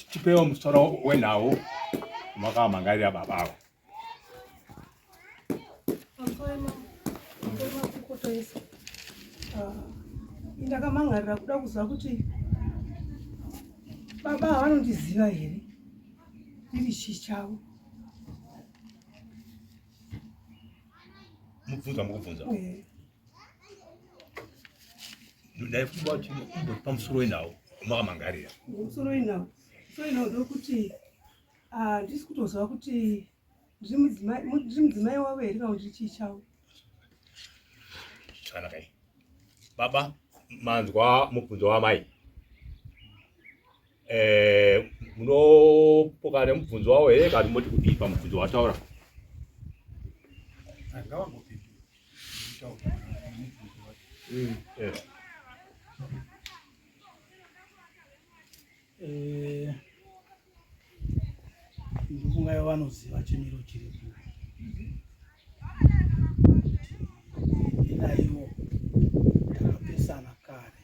chipewa musoro wenawo makamangarira babawo. Ndakamangarira kuda kuziva kuti baba vanondiziva here ndiri chichavo. Mubvunza mukubvunza. Ndaifunga kuti pamusoro wenawo makamangarira. Pamusoro wenawo ndokuti ndisi kutoziva kuti ndiri mudzimai wavo here kana kuti chichavo. Zvakanaka. Baba manzwa mubvunzo wamai. Munopoka nemubvunzo wawo here kana moti kuti pamubvunzo wataura? Ndifunga vanoziva chimiro chiripo inaiwo takapesana kare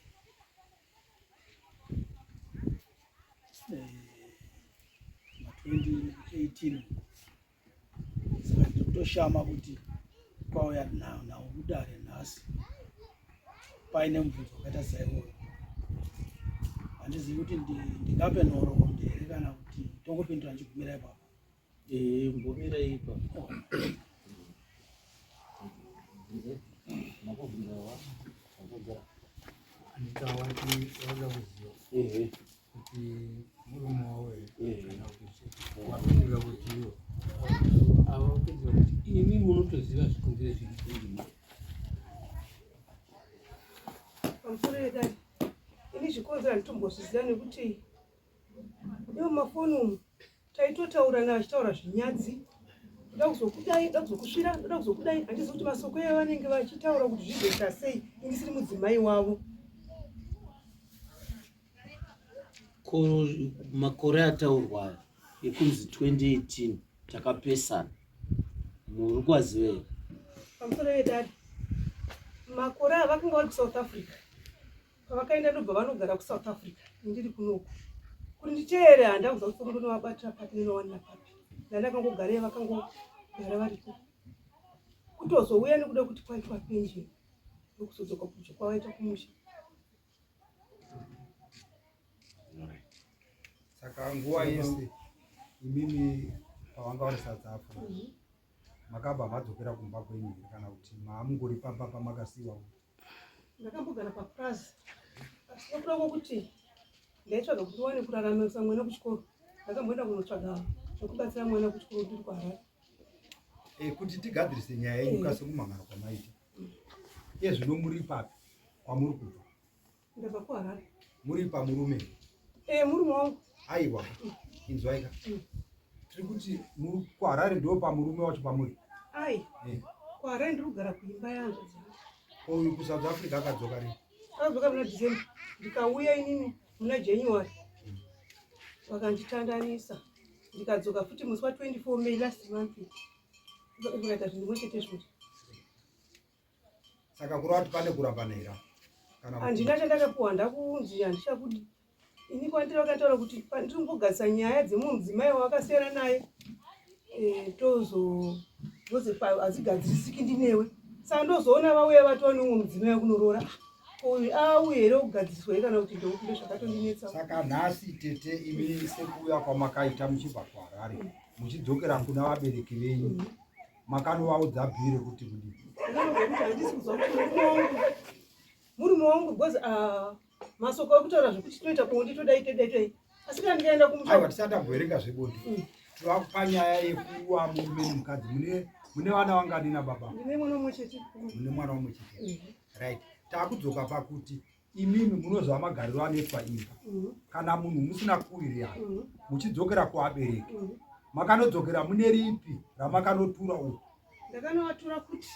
ma2018 saka ndikutoshama kuti kwauya nawo kudare nhasi paine mubvunzo wakaita saiwoyo. Handizivi kuti ndingape nhoroondo here kana kuti tongopindura ndichigumira ipapo. Mbomira ipapo. Ndikawati wanga kuziva kuti murume wawo kana kuti wapindura kuti iwo avapedza kuti imi munotoziva zvikonzero zviri Pamusoro wedadi ini zvikonzero handitombozviziva nekuti iwo mafoni umu taitotaura naye achitaura zvinyadzi. Ndoda kuzokudai, ndoda kuzokusvira, ndoda kuzokudai. Handizivi kuti masoko avo vanenge vachitaura kuti zvizoita sei ndisiri mudzimai wavo. Makore ataurwa ekunzi 2018 takapesana. Muri kwaziva here? Pamusoro wedadi makore ava vakanga vari kuSouth Africa. Pavakaenda ndobva vanogara kuSouth Africa ndiri kunoku. Kuti nditeere handa kuziva kuti ndonovabatira papi nenowanira papi. Ndandakangogareyo vakangogara varipo. Kutozouya nekuda kuti kwaitwa pensheni ndokuzodzoka kucho kwavaita kumusha. Saka nguva yese imimi pavanga vari South Africa makabva madzokera kumba kwenyu kana kuti maamungori pamba pamakasiwa? Ndakambogara paPlaza asi nokuda kwokuti ndaitsvaga kuti wane kuraramisa mwana kuchikoro. Ndakamboenda kunotsvaga zvekubatsira mwana kuchikoro ndiri kuHarare. Kuti tigadzirise nyaya yenyu kasekumhangano kwamaita iye zvino muri papi kwamuri kubva? Ndabva kuHarare. Muri pamurume? Murume wangu. Aiwa, inzwaika. Tiri kuti muri kuHarare ndo pamurume wacho pamuri? kuHarare ndiri kugara kuimba yangu. Uyu kuSouth Africa akadzoka rini? Akadzoka muna December. Ndikauya inini muna January. Vakanditandanisa. Ndikadzoka futi musi wa24 May last month. Ndikaita zvinhu zvimwe chete izvozvo. Saka kurava kuti pane kurapanera? Handina chandakapiwa ndakunzi handichakudi. Ini kwandiri vakataura kuti ndiri kumbogarisa nyaya dzemumwe mudzimai wavakasiyana naye tozozi hadzigadzirisiki ndinewe. Saka ndozoona vauya vatova neumwe mudzimai wekunorora. Uyu auye here kugadziriswa here kana kuti ndoupi zvakatondinetsa. Saka nhasi tete imi sekuuya kwamakaita muchibva kuHarare muchidzokera kuna vabereki venyu makanovaudza bhire kuti kudii? Ndinobva kuti handisi kuziva kuti murume wangu because masoko ekutaura zvekuti tinoita bonde todai. Asi kana ndikaenda kumusha. Aiwa, tisati tamboverenga zvebonde. Tova panyaya yekuva murume nemukadzi. Mune vana vangani nababa? Ndine mwana mumwe chete. Mune mwana mumwe chete. Right. Takudzoka pakuti imimi munoziva magariro anoitwa imba. Kana munhu musina kuririra muchidzokera kuvabereki makanodzokera mune ripi ramakanotura uku? Ndakanovatura kuti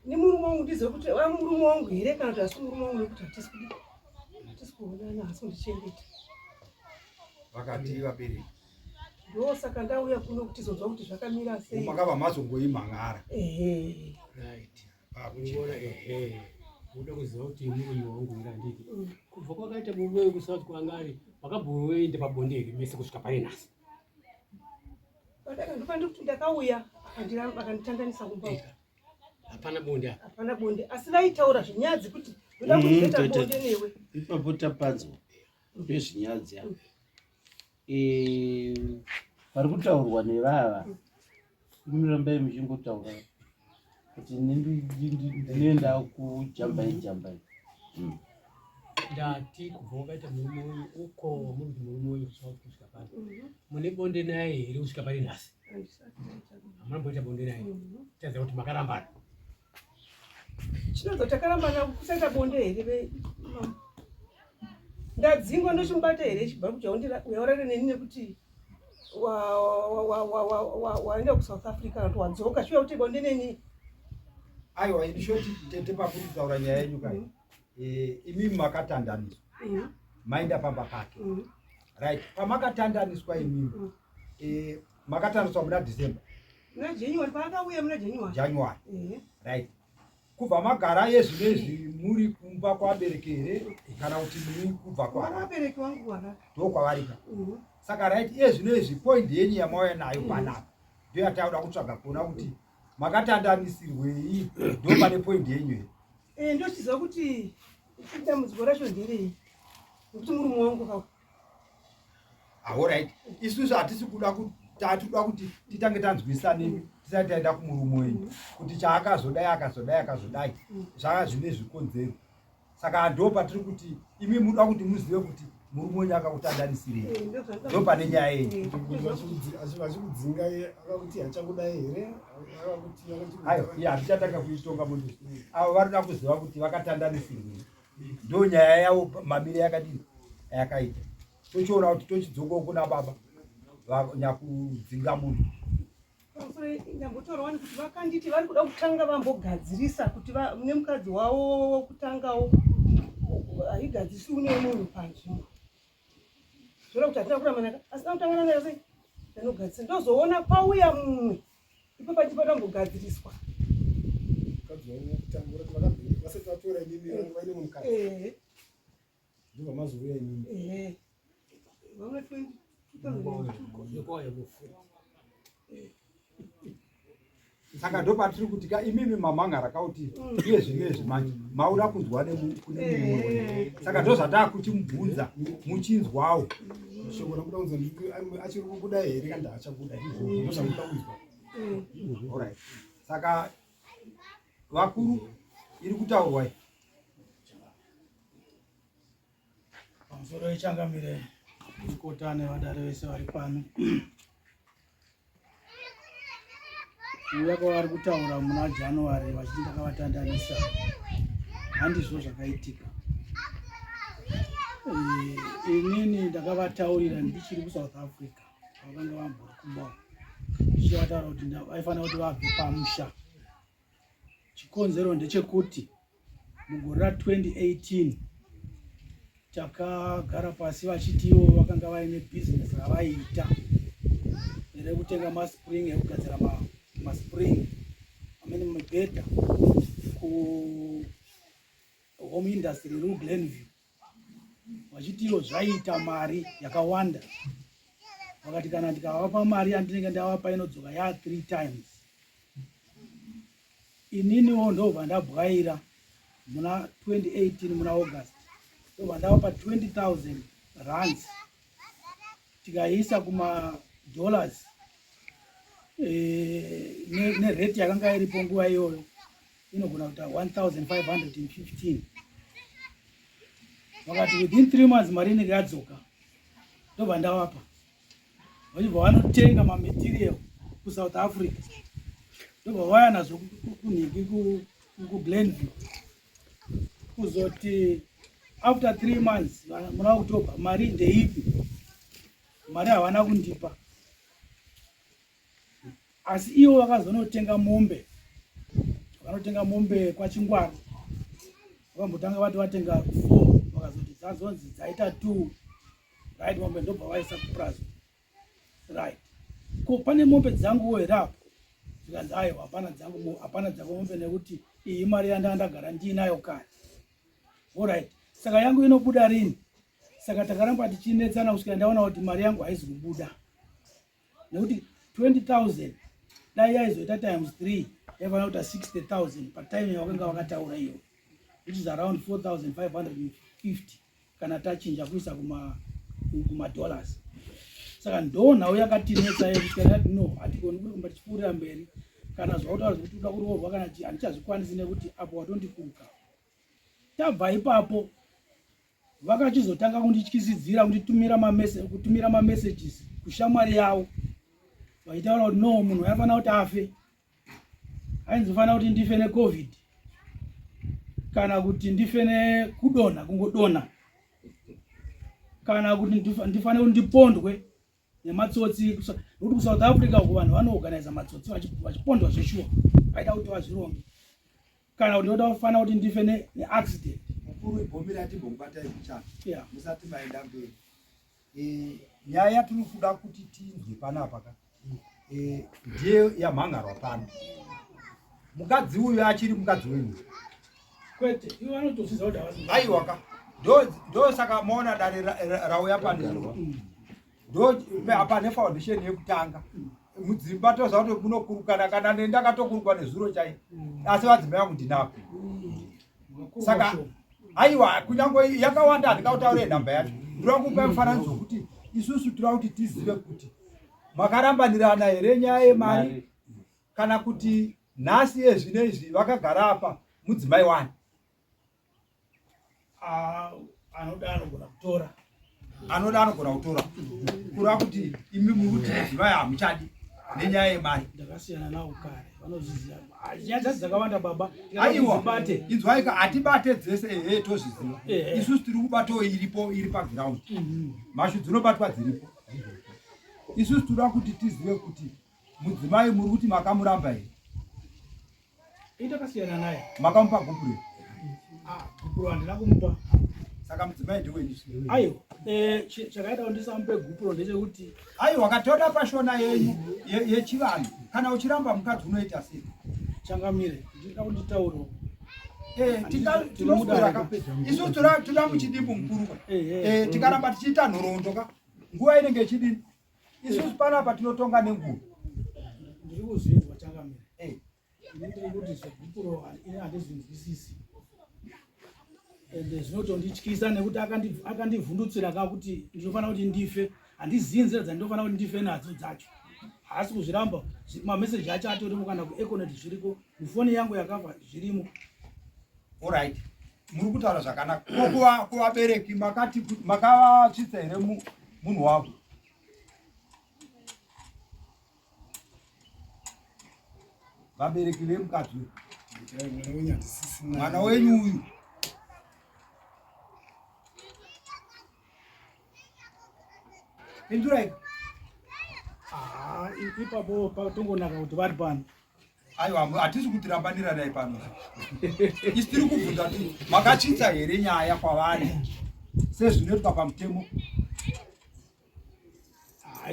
ni murume wangu ndizive kuti murume wangu here kana kuti hasi murume wangu nekuti hatisi kuonana hasi kundichengeta. Vakati vabereki ndosaka ndauya kuno kuti zozwa kuti zvakamira sei. Makabva mazongoimhangara. right. uda kuziva kuti murume wangu nganditi kubva kwakaita bubuyo kusauti kwangari wakabhoende pabonde iri mese kusvika pari nhasi. Ndopandi kuti ndakauya akanditanganisa kumba. Hapana bonde. Hapana bonde. Asi vaitaura zvinyadzi kuti ndoda kuzoita bonde newe. Ipapo tapanzwa ndezvinyadzi apa. Pari kutaurwa nevava murambai muchingotaura kuti ndinoenda kujambai. Ndati kubva wakaita murume uko muri murume kusauti kusvika pari. Mune bonde naye here kusvika pari nhasi? Hamuna mboita bonde naye? Taziva kuti makarambana. Chinonzo takarambana kusaita bonde here. Ndadzingwa ndochimubata here chibva kuti uyaurare neni nekuti waenda kuSouth Africa kuti wadzoka shuwa kuti bonde neni. Aiwa indishoti tete pakutaura nyaya yenyu kai. Imimi makatandaniswa. Maenda pamba pake. Right. Pamakatandaniswa imimi. Makatandaniswa muna December. Muna January paakauya muna January. Right. Kubva magara yezvinezvi muri kumba kwabereki here kana kuti muri kubva kwabereki wangu waka. Ndokwavarika. Saka right yezvinezvi point yenyu yamauya nayo panapa. Ndiyo yatauda kutsvaga kuona kuti makatandanisirwei ndo pane point yenyu. Ndochiziva kuti dambudziko racho nderei nekuti murume wangu kau. Alright. Isusu hatisi kuda kuti titange tanzwisane tisati taenda kumurume wenyu kuti chaakazodai zvaka zvine zvikonzero. Saka ndo patiri kuti imi muda kuti muzive kuti murume wenyu akakutandanisirei. Ndo pane nyaya yenyu. Achikudzinga akakuti hachakudai here? Iye hatichatanga kuitonga munhu. Avo varikuda kuziva kuti vakatandanisirwei. Ndo nyaya yavo mamire yakadini yakaita. Tochiona kuti tochidzoka kuna baba nyakudzinga munhu. Ndambotaurawo kuti vakanditi vari kuda kutanga vambogadzirisa kuti nemukadzi wavo kutangawo haigadzirisi une munhu panzvimbo. Zvoda kuti hatina kuramana asina kutangana nayo sei? Ndinogadzirisa ndozoona pauya mumwe ipo pachipa tambogadziriswa. Mukadzi wavo kutangura kuti vakabvira vasati vatora imimi vaine mukadzi. Ndibva mazouya imimi. Vamwe 2022 Saka ndo patiri kuti imimi mamanga rakauti iye zvinezvi manje mauda kunzwa kune mumwe. Saka ndo zvatava kuchimubvunza muchinzwawo. Shoko rakuda kunzwa achiri kubuda here kana achabuda ndo zvamuda kunzwa. Alright. Saka vakuru iri kutaurwa pamusoro wechangamire ikota nevadare vese vari pano. Kuuya kwavari kutaura muna January vachiti ndakavatandanisa handizvo zvakaitika. Inini ndakavataurira ndichiri kuSouth Africa vakanga vambori kumba ndichivataura kuti vaifanira kuti vabve pamusha. Chikonzero ndechekuti mugore ra2018 takagara pasi vachiti ivo vakanga vaine bhizinesi ravaiita rekutenga maspring ekugadzira maspring amene mibhedha kuhome industry iri kuGlenview. Vachiti ivo zvaiita mari yakawanda. Vakati kana ndikavapa mari yandinenge ndavapa inodzoka 3 times. Ininiwo ndobva ndabwaira muna 2018 muna August. Ndobva ndavapa 20,000 rands. Tikaisa kuma dollars nerate yakanga iripo nguva iyoyo inogona kuita 1,515. Vakati within 3 months mari inenge yadzoka. Ndobva ndavapa. Vachibva vanotenga mamaterial kuSouth Africa. Ndobva vaya nazvo kunhiki kuGlenview. Kuzoti after 3 months muna October mari ndeipi? Mari havana kundipa. Asi ivo vakazonotenga mombe. Vanotenga mombe kwaChingwara. Vakambotanga vati vatenga 4 vakazoti dzazonzi dzaita 2. Right, mombe ndobva vaisa kuPrazo. Right. Ko pane mombe dzangu here apo. Zvikanzi aiwa hapana dzangu mombe nekuti iyi mari yandagara ndinayo kare. Alright. Saka yangu inobuda rini? Saka takaramba tichinetsana kusvika ndaona kuti mari yangu haizi kubuda. Nekuti 20,000 dai yaizoita times 3 yaifanira kuita 60,000 patime yawakanga wakataura iyo, which is around 4,550 kana tachinja kuisa kuma-dollars. Saka ndo nhau yakatinetsa iyo kusvika ndati no, hatigoni kuramba tichipfuurira mberi kana zvautaura kuti uda kuroorwa kana handichazvikwanisi nekuti apo watondikuka. Tabva ipapo vakachizotanga kundityisidzira kutumira ma-messages kushamwari yavo vaitaura kuti no, munhu aifanira kuti afe, ainzofanira kuti ndife neCovid kana kuti ndife nekudonha, kungodonha, kana kuti ndifanire kuti ndipondwe nematsotsi. Nekuti kuSouth Africa uko vanhu vanoorganiza matsotsi vachipondwa zveshuwa, vaida kuti vazvironge, kana kuti ndoda kufanira kuti ndife neaccident. Mukuru ibhomira tibhomubatai kuchana. Yeah. Musati maenda mberi. Nyaya yatinokuda kuti tinzwe panapa ndiye yamhangarwa pano. Mukadzi uyu achiri mukadzi wenyu. Kwete, ivo vanotozviziva kuti havasi. Aiwa, ndo saka maona dare rauya panero. Ndo apa nefoundation yekutanga. Mudzimba toziva kuti munokurukana kana ndakatokurukwa nezuro chai. Asi vadzimai vangu ndinapo. Saka aiwa, kunyange yakawanda ndikautaure nhamba yacho. Ndinoda kupa mufananidzo wekuti isusu tinoda kuti tizive kuti makarambanirana here nyaya yemari kana kuti nhasi yezvinezvi vakagara apa mudzimai wani. Anoda anogona kutora. Anoda anogona kutora. Kureva kuti imi muri kuti mudzimai hamuchadi nenyaya yemari. Ndakasiyana navo kare, vanozviziva. Nyaya dzasi dzakawanda baba. Aiwa, inzwaika hatibate dzese tozviziva. Isusu tiri kubatawo iri paground. Mhashu dzinobatwa dziripo. Isusu tinoda kuti tizive kuti mudzimai muri kuti makamuramba here. Ndakasiyana naye. Makamupa gupure. Gupuro handina kumupa. Saka mudzimai ndiwenyu. Aiwa, chakaita kuti ndisamupe gupuro ndechekuti aiwa, katoda pashona yenyu yechivanhu. Kana uchiramba mukadzi unoita sei? Changamire, ndinoda kuti nditaurawo. Isusu toda muchidimbu mukuru. Tikaramba tichiita nhoroondo nguva inenge ichidini. Isusu panapa tinotonga nenguva. Ndiri kuzvinzwa Changamire. Ndiri kuti zvegupuro handizvinzwisisi. Ende zvinotondityisa nekuti akandivhundutsira kuti ndinofanira kuti ndife, handizivi nzira dzandinofanira kuti ndife nadzo dzacho. Asi kuzviramba mameseji acho atorimo kana kuEconet zviriko, mufoni yangu yakabva zvirimo. Alright. Muri kutaura zvakanaka. Kuvabereki makavatsvitsa here munhu wavo? Vabereki vemukadzi uyu. Mwana wenyu uyu. Pindurai. Ipapo patongonaka kuti vari pano. Aiwa, hatisi kutirambanira naye pano. Isi tiri kubvunza kuti makatsvitsa here nyaya kwavari sezvinoitwa pamutemo?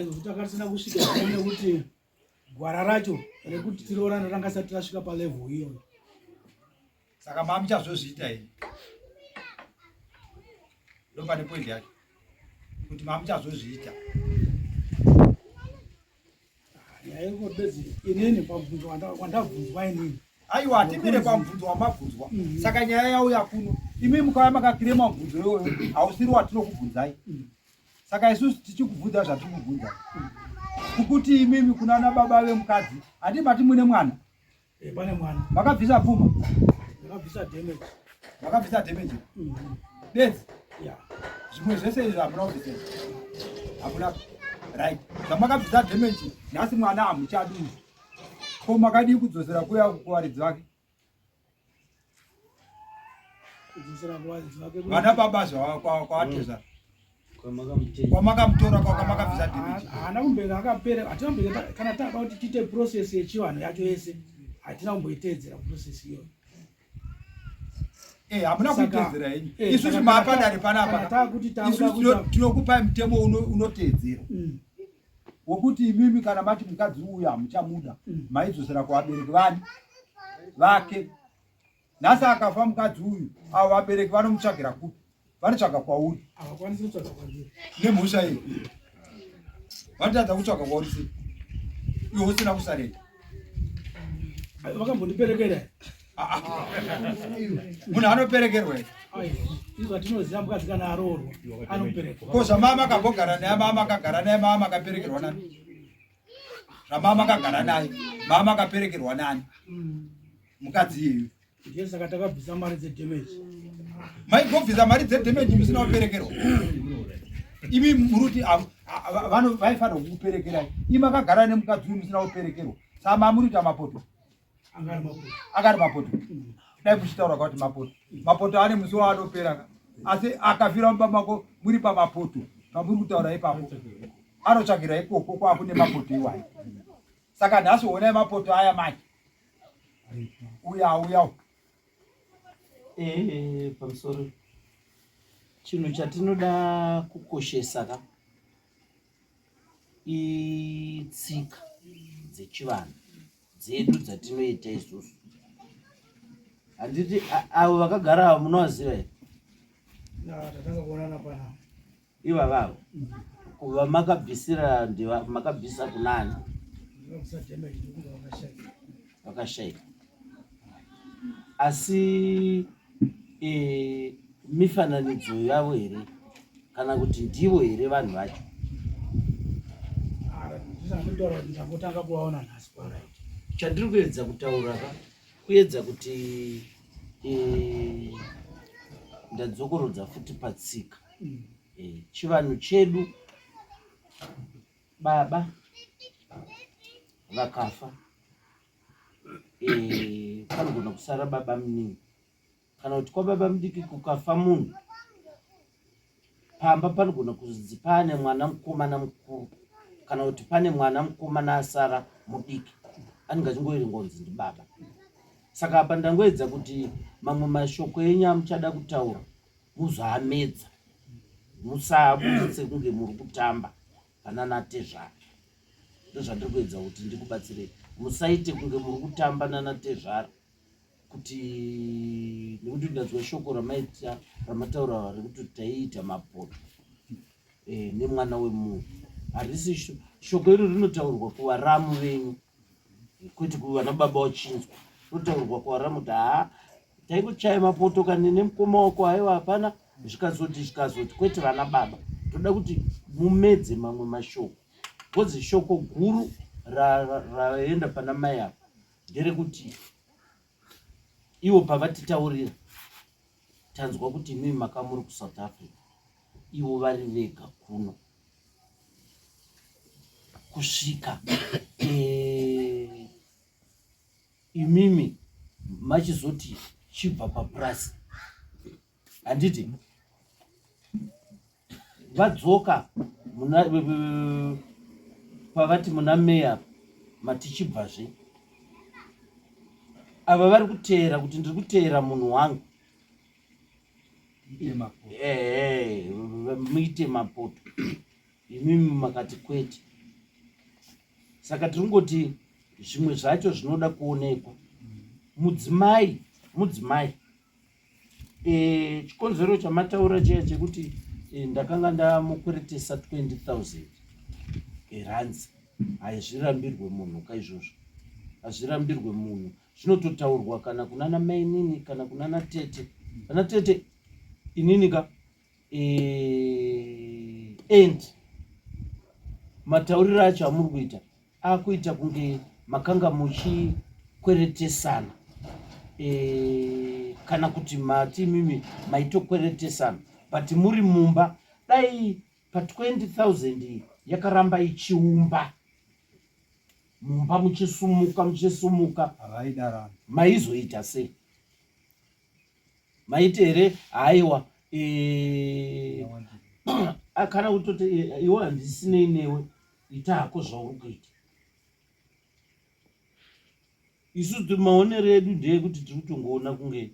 Izvo takarisina kusvika nekuti gwara racho rekuti tiroorana ranga isati rasvika palevel iyoyo. Saka mamuchazozviita here? Ndo pane point yacho kuti mamuchazozviita. Yaiko bedzi inini pabvunzo wandabvunzwa inini. Aiwa, hatimire pamubvunzo wamabvunzwa. Saka nyaya yauya kuno. Imi mukauya makakirema mubvunzo iwoyo, hausiri watinokubvunzai. Saka isusu tichikubvunza zvatinokubvunza. Kukuti imimi kuna baba vemukadzi, handibati mune mwana? Pane mwana. Makabvisa pfuma? Makabvisa damage. Makabvisa damage? Bedzi? Yeah. Zvimwe zvese izvi hamuna kubvisa. Hamuna. Right. Zvamakabvisa damage, nhasi mwana hamuchadi. Ko makadii kudzosera kuya kuvaridzi vake? Kudzosera kuvaridzi vake. Vana baba kwawateza. Kwamakamutora kwamakabvisa damage. Haana kumbenge akapera, hatina kumbenge kana taba kuti tiite process yechivanhu yacho yese, hatina kumboiteedzera process iyoyo. Hamuna kuiteedzera henyu. Isusu maapadare panapa. Isusu tinokupai mutemo unoteedzera. Wokuti imimi kana mati mukadzi uyu hamuchamuda, maidzosera kuvabereki vake nhasi akafa mukadzi uyu avo vabereki vanomutsvagira kupi vanotsvaga kwauri havakwanisi kutsvaga kwandiri nemhosva iyi vanotadza kutsvaga kwauri sei iwe usina kusarenda vakambondiperekera munhu anoperekerwa here izvo atinoziva mukadzi kana aroorwa anopereka ko zvamama makambogara naye mama makagara naye mama makaperekerwa nani zvamama makagara naye mama makaperekerwa nani mukadzi iyeyu ndiye saka takabvisa mari dzedhemeji maigobvisa mari dzedhemeji musina kuperekerwa imi muruti vaifanira kukuperekerai imi makagara nemukadzi uyu musina kuperekerwa sama muruita mapoto akari mapoto dai muchitaura kuti mapoto ane musi waanopera asi akafira mumba mako muri pamapoto pamuri kutaura ipapo anotsvagira ikoko kwakune mapoto iwai saka nhasi onai mapoto aya manje uyawo pamusoro chinhu chatinoda kukoshesa ka itsika dzechivanhu dzedu dzatinoita isusu handiti avo vakagara avo munovaziva here tatanga kuonana panapa iva vavo kuva makabvisira makabvisa kunani vakashayika asi mifananidzo yavo here kana kuti ndivo here vanhu vacho ndisanditaura kuti ndambotanga kuvaona nhasi kwarit chandiri kuedza kutaura ka kuedza kuti ndadzokorodza futi patsika chivanhu chedu baba vakafa panogona kusara baba muningi kana kuti kwababa mudiki kukafa munhu pamba panogona kuzi pane mwana mukomana mukuru kana kuti pane mwana mukomana asara mudiki anenge achingoerengonzi ndibaba saka apa ndangoedza kuti mamwe mashoko enyu amuchada kutaura muzoamedza musaabuditse kunge muri kutamba kana natezvara ndozvandiri kuedza kuti ndikubatsirei musaite kunge muri kutamba nanatezvara kuti nekuti ndadzwa shoko ramataura rekuti taiita mapoto nemwana wemunhu harisi shoko iri rinotaurwa kuvaramu venyu kwete kuvana baba wachinzwa rinotaurwa kuvaramu kuti taikuchaya mapoto kane nemukoma wako aiwa hapana zvikazoti kwete vana baba toda kuti mumedze mamwe mashoko kozi shoko guru raenda pana mai avo nderekuti ivo pavatitaurira tanzwa kuti mimi makamuri kuSouth Africa ivo vari vega kuno kusvika imimi machizoti chibva papurasi handiti vadzoka pavati muna meya matichibvazve ava vari kuteera kuti ndiri kuteera munhu wangu muite mapoto imimi makati kwete saka tiri ngoti zvimwe zvacho zvinoda kuonekwa mudzimai chikonzero chamataura chaiya chekuti ndakanga ndamukweretesa 20,000 rands haizvirambirwe munhu kaizvozvo hazvirambirwe munhu zvinototaurwa kana kunana mainini kana kunana tete ana tete inini ka and matauriro acho amuri kuita akuita kunge makanga muchikweretesana kana kuti mati mimi maitokweretesana but muri mumba dai pa 20,000 yakaramba ichiumba mumba muchisumuka maizoita sei maite here haiwa kana kutoti iwe handisinei newe ita hako zvauri kuita isusu maonero edu ndeyekuti tiri kutongoona kunge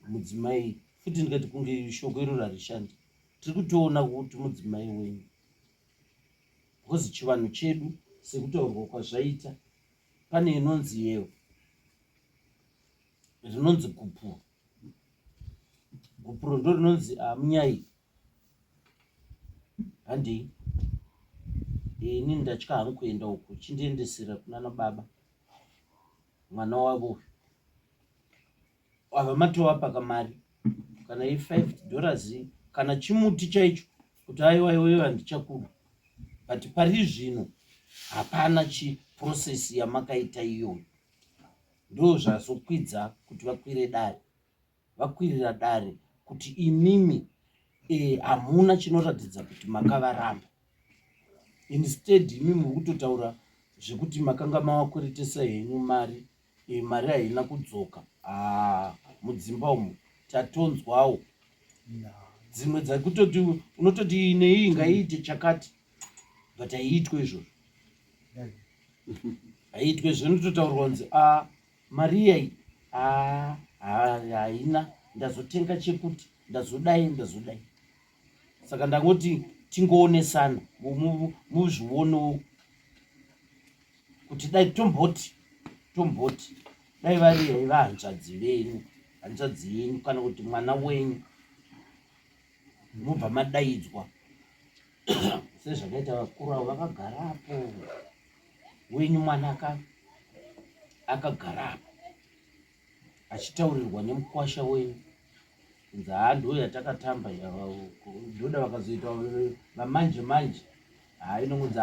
mudzimai futi ndikati kunge shoko iro rarishandi tiri kutoona kuti mudzimai wenyu because chivanhu chedu sekutaurwa kwazvaita pane inonzi yewo rinonzi gupuro. Gupuro ndo rinonzi munyai handei ini ndatya hangu kuenda uku chindiendesera kunana baba mwana wavo ava matovapaka mari kana $5 kana chimuti chaicho kuti aiwa iwewe handichakuda, but pari zvino hapana chiprocess yamakaita iyoyo. Ndo zvazokwidza kuti vakwire dare, vakwirira dare kuti imimi hamuna chinoratidza kuti makavaramba. Instead imimi mukutotaura zvekuti makanga mavakweretesa henyu mari, mari haina kudzoka. Mudzimba umu tatonzwawo dzimwe dzakutoti unototi nei ngaiite chakati, but haiitwe izvozvo. Haiitwe zvinototaurwa kunzi mari iyai haina, ndazotenga chekuti, ndazodai. Saka ndangoti tingoonesana muzvionewo kuti dai tomboti dai vari haiva hanzvadzi yenyu kana kuti mwana wenyu mubva madaidzwa sezvakaita vakuru avo vakagarapo, wenyu mwana akagarapo achitaurirwa nemukwasha wenyu kunzi ndo yatakatamba ndoda vakazoita vamanje inongonzi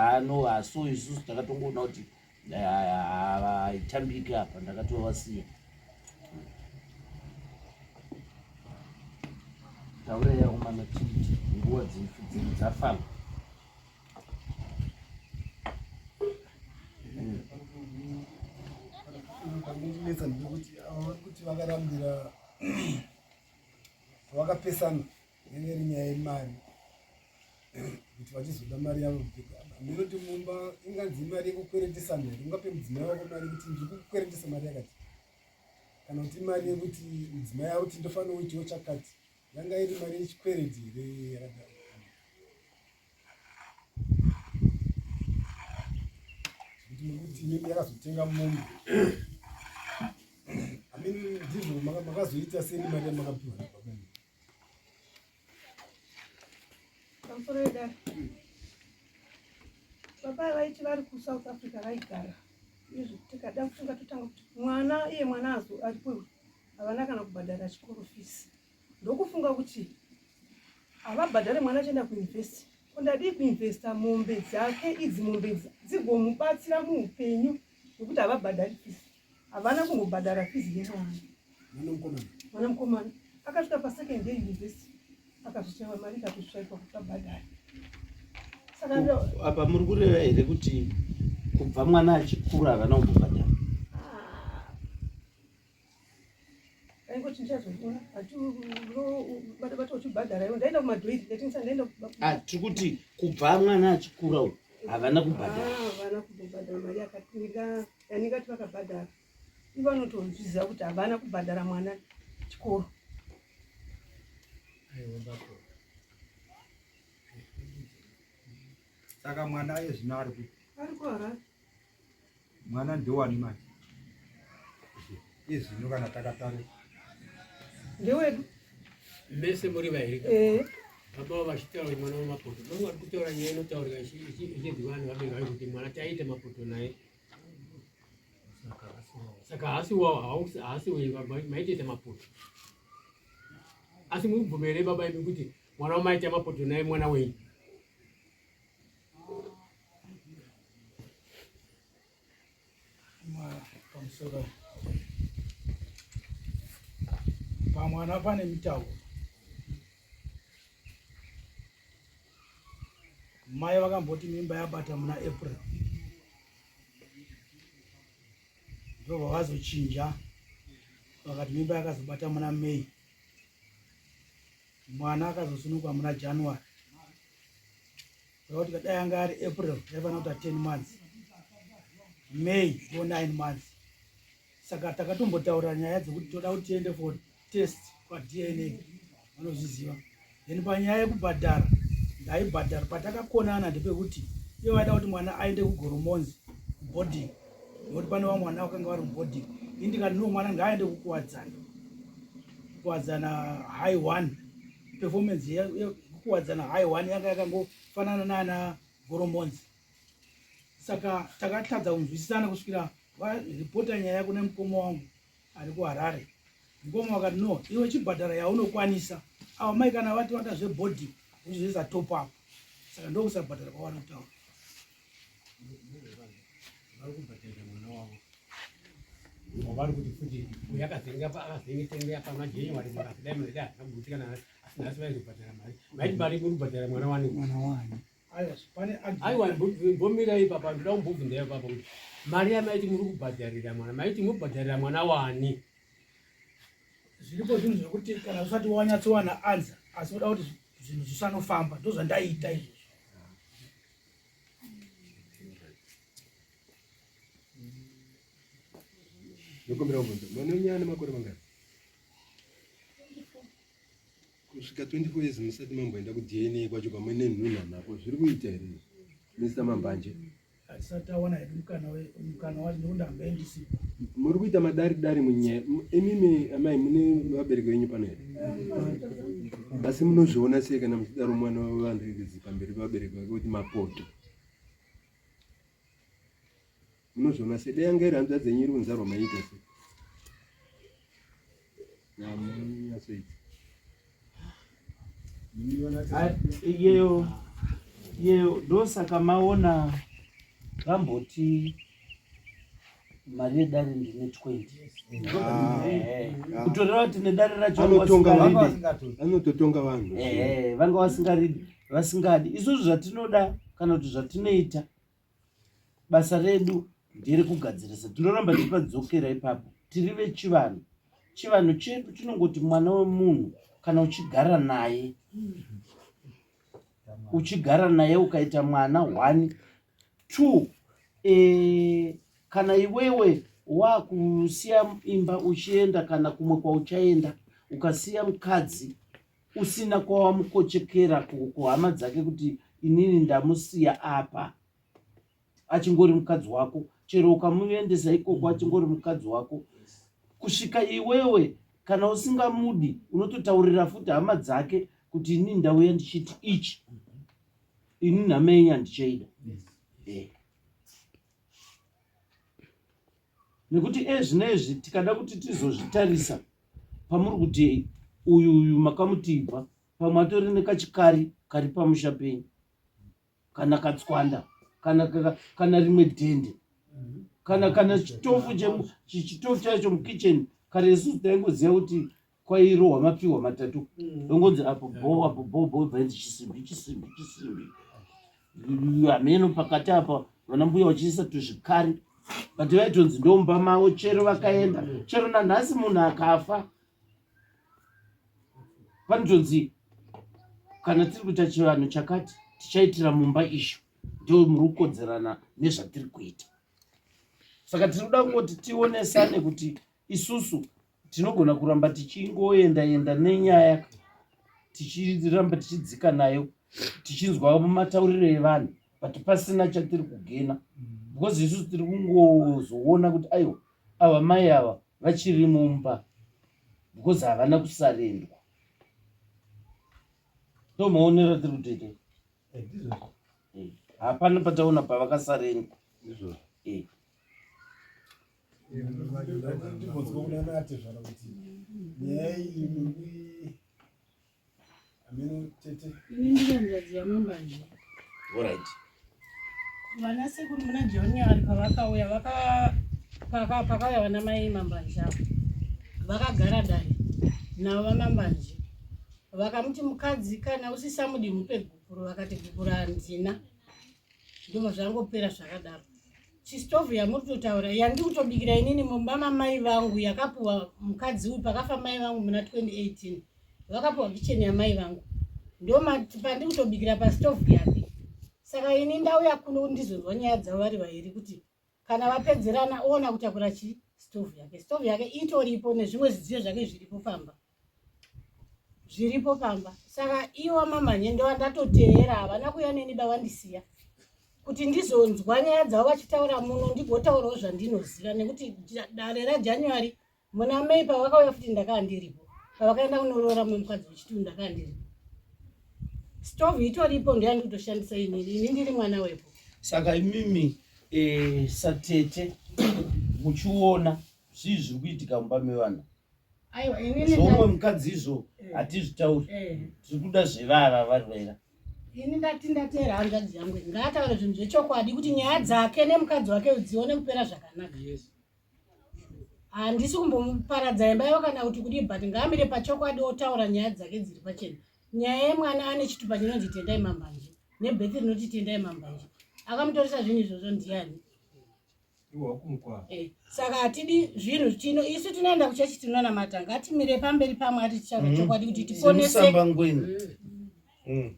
so isusu takatongoona kuti haitambike apa ndakatovasiya. Taura yaumana titi nguva dziri dzafamba. Ndinetsa ndikuti kuti vakarambira vakapesana nyanyari nyaya yemari kuti vachizoda mari yavo. Ndinoti mumba inganzi mari yekukweretesana here, ungape mudzimai wako mari kuti ndiri kukweretesa mari yakati, kana kuti mari yekuti mudzimai wavo kuti ndofanira uitiwo chakati, yanga iri mari yechikwereti here yakadaro. Kuti nokuti inenge yakazotenga mombe ndizvo makazoita seni mari yamakapiwa nababa. pamusoro wedare baba vaiti vari kuSouth Africa vaigara izvo tikada kufunga totanga kuti mwana aripo havana kana kubhadhara chikoro fees. Ndokufunga kuti havabhadhare mwana achienda kuinvesti, kundadii kuinvesta mombe dzake idzi, mombe dzigomubatsira muupenyu nekuti havabhadhari fees. Havana kungobhadhara fees yemwana. Mwana mukomana akasvika pasecondary university akazochaiwa mari ikatosvaikwa kuti abhadhare. Apa muri kureva here kuti kubva mwana achikura havana kumbobhadhara? Aingoti ndichazoona bata uchibhadhara iwo ndaenda kumadhoiri ndatingisa ndaenda tiri kuti kubva mwana achikura havana kubhadhara. Havana kumbobhadhara mari yakatinga yaningati vakabhadhara ivo vanotozviziva kuti havana kubhadhara mwana chikoro. Saka mwana aye zvino ari kuHarare. Mwana ndewani manje izvino kana takatare Ndewedu mese muri vairi baba vachitaura mwana wamapoto ndomwe ari kutaura nyaya inotaurika ichidhivana vabenga kuti mwana taite mapoto naye saka haasi wenyu maitoita mapoto asi mubvumere baba imi kuti mwana wamaita mapoto naye mwana wenyu. Pamusoro pamwana pane mitauro. Mai vakamboti mimba yabata muna April, ndo vakazochinja vakati mimba yakazobata muna May, mwana akazosunukwa muna January. Kuti dai anga ari April yaifana kuita 10 months, May ndo 9 months. Saka takatombotaura nyaya dzekuti toda kuti tiende for test kwa DNA, vanozviziva. Then panyaya yekubhadhara ndaibhadhara patakakonana ndepekuti ivo vaida kuti mwana aende kugoromonzi boarding, nokuti pane vamwe mwana vakanga vari muboarding. indikati no mwana ngaaende kukuwadzana high 1 performance yekukuwadzana high 1 yanga yakangofanana nana Goromonzi. Saka takatadza kunzwisisana kusvikira varipota nyaya kune mukoma wangu ari kuHarare. Mukoma wakati no, iwe chibhadhara yaunokwanisa ava mai kana vati vata zvebhodhi zvizoisa top up. Saka ndokusabhadhara kwavanotaura. vari kuti futi uyakazengetengea pamajenyuari makasidaimaita akagutikana asina asi vaizobhadhara mari maiti mari kuribhadhara mwana wani aiwa mbomira ipapa ndoda kumbobvunza ipapa kuti mari yamaiti muri kubhadharira mwana maiti mubhadharira mwana wani Zviripo zvinhu zvekuti kana usati wanyatsowana anza asi uda kuti zvinhu zvisanofamba ndozvandaita izvozvo. Ndokumbira kubvunza mwana unyana makore mangani? Kusvika 24 years musati mamboenda kuDNA kwacho pamwe nenhunha napo zviri kuita here Mr. Mambanje? Hatisati tawana hedu mukana wacho ndondambe ndisipo. Muri kuita madari munyaya imimi amai mune vabereki venyu pano here? Asi munozviona sei kana muchidaro mwana wavanhu pamberi pevabereki vake kuti mapoto? Munozviona sei? Dai yanga iri hanzvadzi dzenyu iri kunzarwa maita sei? Namunyasoita iyeyo ndosaka maona vamboti mari yedare ndine 20 kutoreva kuti nedare racho anototonga vanhu vanga vasingadi izvozvo zvatinoda kana kuti zvatinoita basa redu ndiri kugadzirisa tinoramba tipadzokera ipapo tiri vechivanhu chedu chinongoti mwana wemunhu kana uchigara naye ukaita mwana 1 2 kana iwewe wakusiya imba uchienda kana kumwe kwauchaenda ukasiya mukadzi usina kwawamukochekera kuhama dzake kuti inini ndamusiya apa achingori mukadzi wako chero ukamuendesa ikoko achingori mukadzi wako kusvika iwewe kana usingamudi unototaurira futi hama dzake kuti ini ndauya ndichiti ichi ini nhamenya ndichaida nekuti zvinezvi tikada kuti tizozvitarisa pamuri kuti uyu makamutibva pamwe atori nekachikari kari pamusha penyu kana katswanda kana rimwe dhende kana chitofu chacho mukicheni kare isusu taingoziva kuti kwairohwa mapiwa matatu dongonzi apo bho bhaindi chisimbi hameno pakati apa vana mbuya vachiisa tuzvikari vati vaitonzi ndomba mavo chero vakaenda chero nanhasi munhu akafa panotonzi kana tiri kuita chivanhu chakati tichaitira mumba isho ndo muri kukodzerana nezvatiri kuita. Saka tinoda kungoti tionesane kuti isusu tinogona kuramba tichingoenda nenyaya tichiramba tichidzika nayo tichinzwa matauriro evanhu but pasina chatiri kugena because isusu tiri kungozoona kuti aiwa ava mai ava vachiri mumba because havana kusarendwa. Ndo maonero tiri kutoita hapana pataona pavakasarendwa. Vanasekuru muna Jonyari pavakauya pakauya vana mai Mambanje vakagara dare navo vaMambanje vakamuti mukadzi kana usisamudi mupe gukuru vakati gukuru handina ndimo zvangopera zvakadaro. Chisitovu yamuri kutotaura yandiri kutobikira inini mumba mamai vangu yakapuwa mukadzi uyu pakafa mai vangu muna 2018 vakapuwa kicheni yamai vangu ndo pandiri kutobikira pasitovu yake. Saka ini ndauya kuno ndizonzwa nyaya dzavo vari vairi kuti kana vapedzerana ona kutakura sitovu yake itoripo nezvimwe zvidziyo zvake zviripo pamba. Saka iwo Mamanje ndo vandatoteera havana kuya neni bavandisiya kuti ndizonzwa nyaya dzavo vachitaura muno ndigotaurawo zvandinoziva, nekuti dare raJanuary muna May pavakauya futi ndakaa ndiripo, pavakaenda kunoroora mumwe mukadzi wechitunhu ndakaa ndiripo. Stovhu itoripo ndiyani kutoshandisa ini ndiri mwana wepo. Saka imimi satete muchiona zvii zviri kuitika mumba mevana. Aiwa zvomwe mukadzi izvo hatizvitauri, tiri kuda zvevava vari vaira. ini ndati ndatera hanzvadzi yangu ngaataure zvinhu zvechokwadi kuti nyaya dzake nemukadzi wake dzione kupera zvakanaka. Handisi kumbomuparadza imba yavo kana kuti kudii, but ngaamire pachokwadi otaura nyaya dzake dziri pachena. Nyaya yemwana ane chitupa chinonzi tendai mambanje nebhethi rinoti tendai mambanje, akamutoresa zvinhu izvozvo ndiani? Saka hatidi zvinhu chino, isu tinoenda kuchechi tinonamata, ngatimire pamberi pamwe ati tichaura chokwadi kuti tiponese.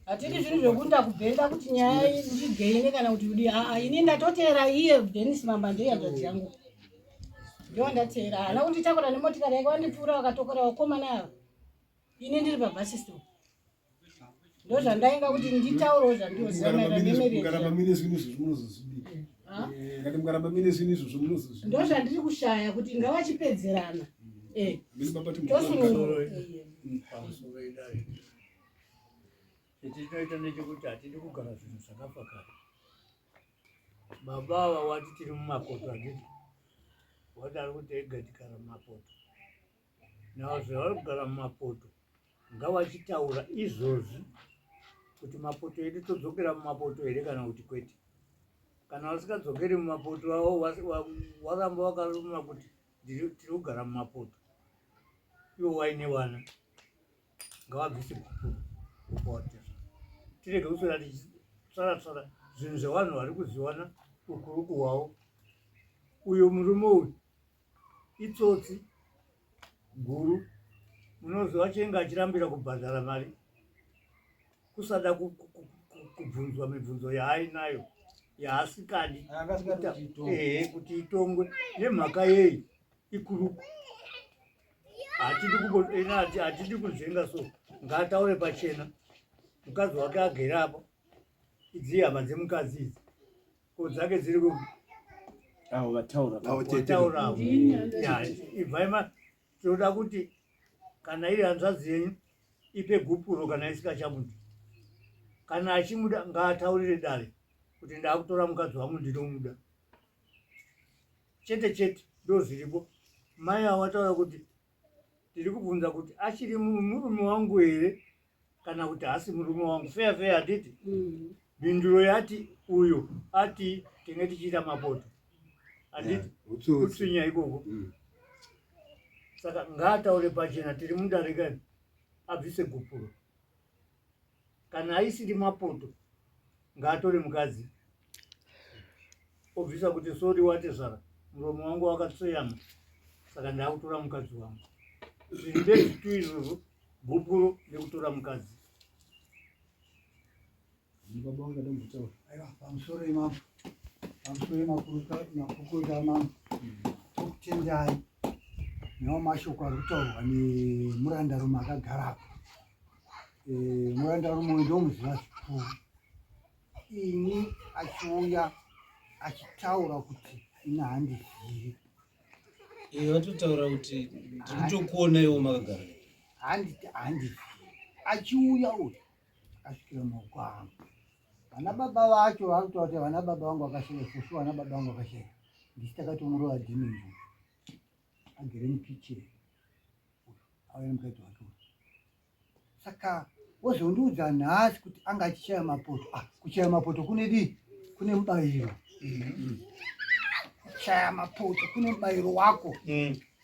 Hatidi zvinhu zvekunda kubhenda kuti nyaya ndigeine kana kuti kudii. Ini ndatotera iye Dennis Mambanje hanzvadzi yangu, ndiwo ndatera. Hana kunditakura nemotikari yake wandipfuura wakatokora wakomana ava, ini ndiri pabhasi stop. Ndo zvandainga kuti nditaurewo zvandiyoziva maererano nemereri. Ndo zvandiri kushaya kuti ngavachipedzerana tosunungura. Chetinoita ndechekuti hatidi kugara zvinhu zvakafakara. Baba ava wati tiri mumakoto, handiti wati ari kuti ega tigara mumapoto. Nawo zvavari kugara mumapoto ngavachitaura izvozvi kuti mapoto edu todzokera mumapoto here kana kuti kwete. Kana vasikadzokeri mumapoto avo waramba wakaruma kuti tiri kugara mumapoto, ivo waine vana ngavabvise kukuru kupawatira. Tirege kuswera tichisara zvinhu zvevanhu vari kuziwana ukuru kuhwavo. Uyo murume uyu itsotsi guru, munozova chenga achirambira kubhadhara mari, kusada kubvunzwa mibvunzo yaainayo yaasikadi kuti itongwe nemhaka yei ikuru. Hatidi kunzvenga so, ngaataure pachena. Mukadzi wake agere apo, idzi hama dzemukadzi idzi, ko dzake dziri vataura. Ibvaima tinoda kuti kana iri hanzvadzi yenyu ipe gupuro kana isikachamudi. Kana achimuda ngaataurire dare kuti ndakutora mukadzi wangu ndinomuda. Chete ndo zviripo. Mai avataura kuti tiri kubvunza kuti achiri murume wangu here kana kuti hasi murume wangu. Feya handiti. Binduro yati uyo ati tinge tichiita mapoto, handiti kutsinya ikoko. Saka ngaataure pachena, tiri mudare kani abvise gupuro. Kana aisiri mapoto ngaatore mukadzi obvisa kuti sori watezvara muromo wangu wakatsveyama, saka ndakutora mukadzi wangu. Zviri ndezvitu izvozvo, gupuro nekutora mukadzi. Pamusoro emakurukota mama tokutendai nawo mashoko ari kutaurwa nemurandarume akagarapo. Murandarume uyu ndomuziva zvikuru. Ini achiuya achitaura kuti ina handizivi. Vatotaura kuti tirikutokuona iwo makagara. Handiti handizivi. Achiuya uyu akasvikira maoko angu. Vana baba vacho vakutaura kuti vana baba vangu vakasheka, fufu vana baba vangu vakasheka. Ndisi takatomurova dhimenzi agere mukicheni auya nemukadzi wake. Saka wozondiudza nhasi kuti anga achichaya mapoto. Kuchaya mapoto kune dii? Kune mubayiro. Kuchaya mapoto kune mubayiro wako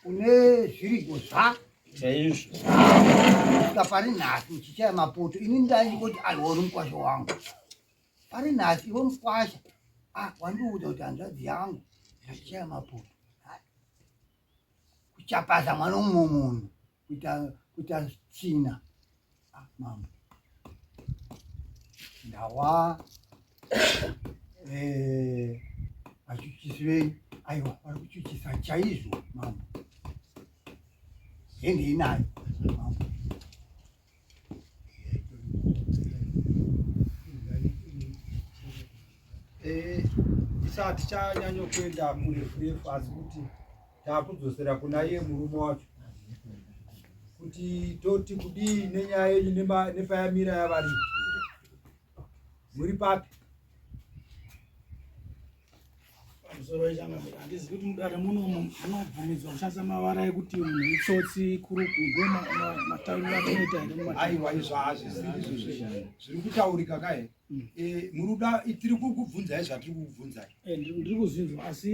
une zvirigo chaizvo. Saka pari nhasi muchichaya mapoto, ini ndachingoti aiwa uri mukwasha wangu. Pari nhasi iwe mukwasha wandiudza kuti hanzvadzi yangu achichaya mapoto. Kuchapasa mwana mumwe munhu kuita tsina. Mama ndawa vachuchisivei. Aiwa vari kuchuchisa chaizvo mama. Hendi inayo mama. tisati chanyanya kuenda kurefu asi kuti takudzosera kuna iye murume wacho kuti toti kudii nenyaya yenyu nepayamira yavari muri papi pamusoro wechangamira handizi kuti mudare munomu munobvumidzwa kushandisa mavara ekuti munhu itsotsi kuruku matauriro atinoita here aiwa izvo hazvisiri izvozvo zviri kutaurika kae muruda tiri kukubvunzai zvatiri kukubvunzai ndiri kuzvinzwa asi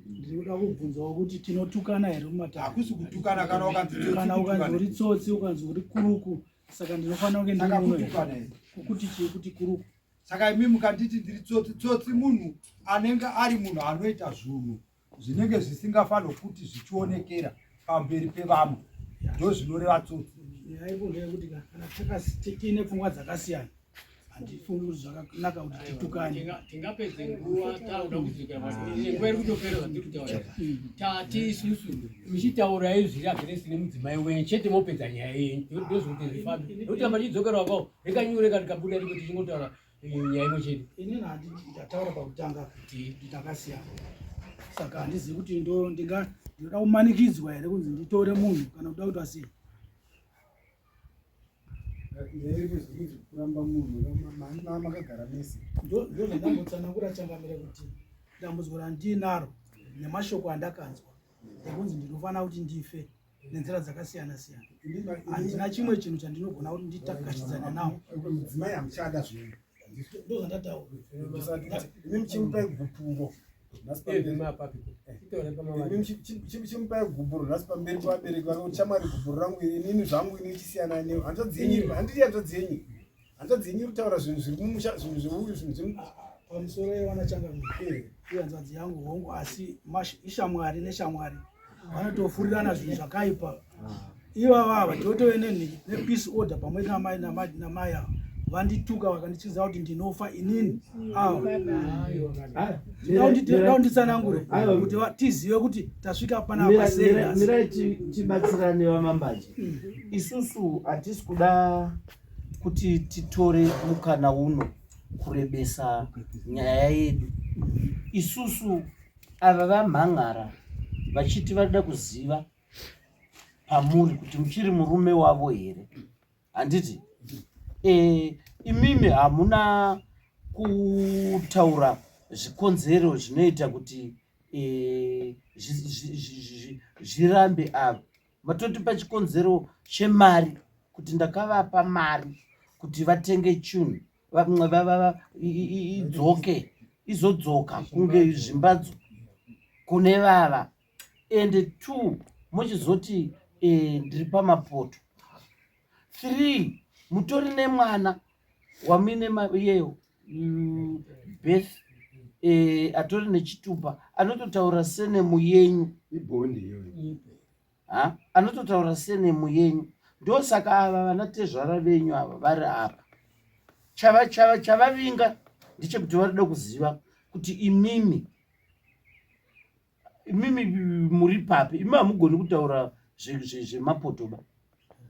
ndiri kuda kubvunzawo kuti tinotukana here mumataura hakusi kutukana kana kana ukanzi uri tsotsi ukanzi uri kuruku saka ndinofanira kunge ndakakutukana here kuti chii kuti kuruku saka imi mukanditi ndiri tsotsi munhu anenge ari munhu anoita zvinhu zvinenge zvisingafanirwi kuti zvichionekera pamberi pevamwe ndo zvinoreva tsotsi yaiko ndeyekuti kana tiine pfungwa dzakasiyana handifungi kuti zvakanaka kuti titukane tingapedze nguva tauda kudzokera nguva iri kutopera zvatiri kutaura tati isusu michitaurai zviri ageresi nemudzimai wenyu chete mopedza nyaya yenyu ndozvokuti zvifambe nokuti amba chidzokerawo rekanyureka ndikabuda riko tichingotaura nyaya imwe chete inini handitaura pakutanga kuti takasiyana saka handizivi kuti ndinoda kumanikidzwa here kunzi nditore munhu kana kuda kuti asii kuramba munhu makagara mese ndozvandambotsanangura changamire kuti dambudziko randinaro nemashoko andakanzwa ekunzi ndinofanira kuti ndife nenzira dzakasiyana siyana handina chimwe chinhu chandinogona kuti nditakashidzana nawo mudzimai hamuchada zvinhu ndozvandataura imi muchimupai gupuro chimupai gubhuro nhasi pamberi pevabereki vake kuti shamwari gubhuro rangu iri inini zvangu ini chisiyana newo handiti hanzvadzi yenyu hanzvadzi yenyu kutaura zvinhu zviri mumusha zvinhu zveuyu zvinhu pamusoro yewana changamire iyo hanzvadzi yangu hongu asi ishamwari neshamwari vanotofurirana zvinhu zvakaipa ivavava totove nepeace order pamwe namai avo vandituka vakandichiza kuti ndinofa inini ndida kunditsanangure kuti tizive kuti tasvika panapamirai tibatsirane vamambanje isusu hatisi kuda kuti titore mukana uno kurebesa nyaya yedu isusu ava vamhan'ara vachiti varida kuziva pamuri kuti muchiri murume wavo here handiti imimi hamuna kutaura zvikonzero zvinoita kuti zvirambe ava matoti pachikonzero chemari kuti ndakavapa mari kuti vatenge chinhu izodzoka kunge zvimbadzo kune vava ende 2 muchizoti ndiri pamapoto 3 mutori nemwana wamine iyeyo Beth atori nechitupa anototaura senemu yenyu anototaura senemu yenyu ndosaka ava vanatezvara venyu ava vari apa chavavinga ndechekuti varida kuziva kuti imimi muri papi imi hamugoni kutaura zvemapotoba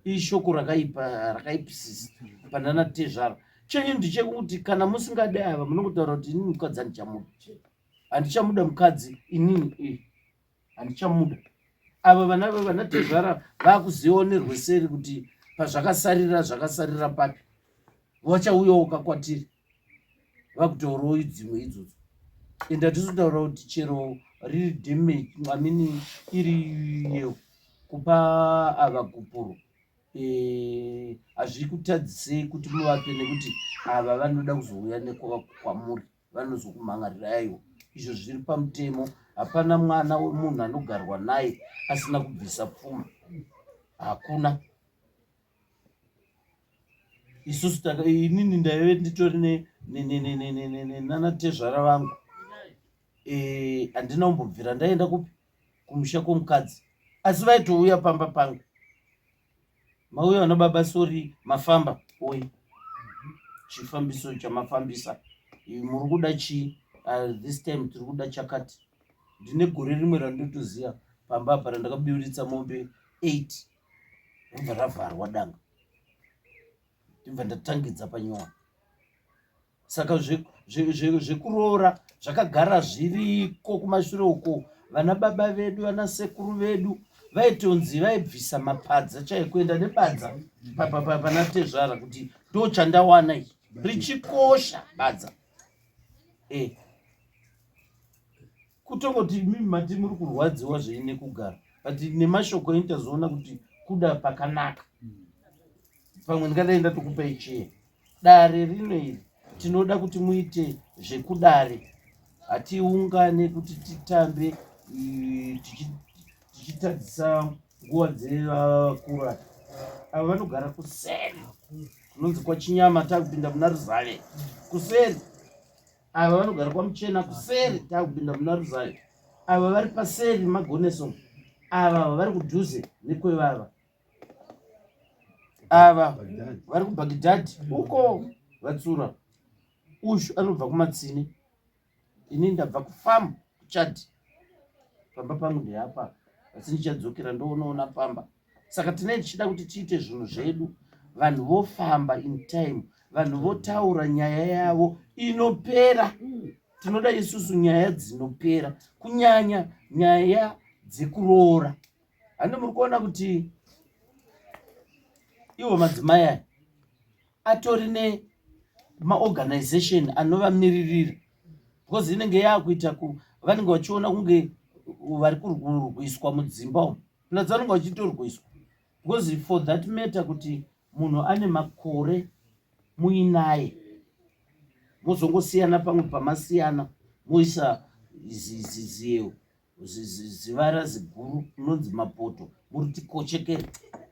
ishoko rakaipisisa pandanatezvara chenyu ndichekuti kana musingade ava munongutaura kuti inini mukadzi handichamuda mukadzi inini handichamuda ava vanatezvara vakuzivawo nerweseri kuti zvakasarira papi vachauyawo kakwatiri vakutaurawo dzimwe idzodzo ende hatizitaura kuti chero riri damage amini iri kupa ava gupuro hazviri kutadzisei kuti muvape nekuti ava vanoda kuzouya nekwamuri vanozokumhangarirayo izvo zviri pamutemo hapana mwana wemunhu anogarwa naye asina kubvisa pfuma hakuna isusu inini ndaive nditori nanatezvara vangu handina kumbobvira ndaenda kupi kumusha kwomukadzi asi vaitouya pamba pangu mauya vanobaba sori mafamba oi chifambiso chamafambisa muri kuda chii this time tiri kuda chakati ndine gore rimwe randotoziva pamba apa randakabiuritsa mombe 8 ndobva ravharwa danga ndibva ndatangidza panyowa saka zvekuroora zvakagara zviriko kumashure uko. Vana baba vedu, vana sekuru vedu vaitonzi vaibvisa mapadza chaikuenda nebadza pana tezvara kuti ndo chandawana iyi richikosha badza. Kutongoti imimi mati muri kurwadziwa zveine kugara, but nemashoko enyu tazoona kuti kuda pakanaka. Pamwe ndingadaenda tokupai chii dare rino iri tinoda kuti muite zvekudare, hatiungane kuti titambe tichitadzisa nguva dzevakura. Ava vanogara kuseri kunonzi kwaChinyama takupinda muna Ruzare kuseri. Ava vanogara kwaMuchena kuseri takupinda muna Ruzare. Ava vari paseri Magoneso. Ava vari kudhuze nekwevava. Ava vari kuBhagidhadhi uko Vatsura. Ushu anobva kuMatsine. Ini ndabva kuFamu kuChadhi. Pamba pangu ndehapa asi ndichadzokera ndoonoona pamba. Saka tinenge tichida kuti tiite zvinhu zvedu, vanhu vofamba in time, vanhu votaura nyaya yavo inopera. Tinoda isusu nyaya dzinopera, kunyanya nyaya dzekuroora. Hande muri kuona kuti iwo madzimai aya atori nemaorganization anovamiririra, because inenge yakuita vanenge vachiona kunge vari kurwiswa mudzimba umu. Nadzi vanenge vachitorwiswa because for that matter kuti munhu ane makore muinaye mozongosiyana pamwe pamasiyana moisa zivara ziguru rinonzi mapoto muriti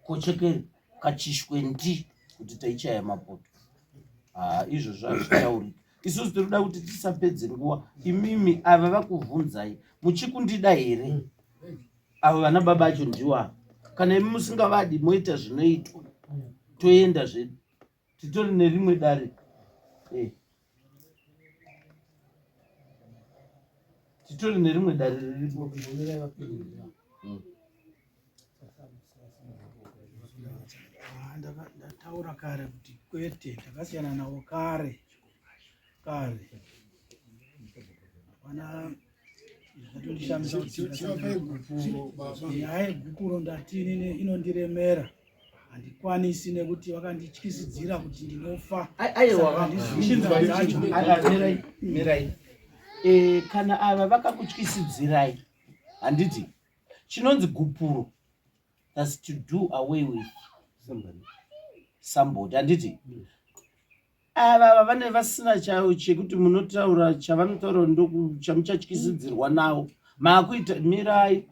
kochekere kachishwe ndi kuti taichaya mapoto. Izvozvo hazvitauriki. Isusu tinoda kuti tisapedze nguva. Imimi ava vakuvhunzai muchikundida here? Ava vana baba acho ndiwa. Kana imi musingavadi moita zvinoitwa toenda zvedu. Titori nerimwe dare. Titori nerimwe dare riripo. Ndataura kare kuti kwete takasiyana navo kare. Hapana zvatondishamisa nyaya yegukuro ndatini inondiremera. Handikwanisi nekuti vakandityisidzira kuti ndinofa. Mirai. Kana ava vakakutyisidzirai, handiti chinonzi gupuro, that's to do away with somebody. Handiti ava vane vasina chavo chekuti munotaura chavanotaura chamuchatyisidzirwa nawo. Makuita mirai,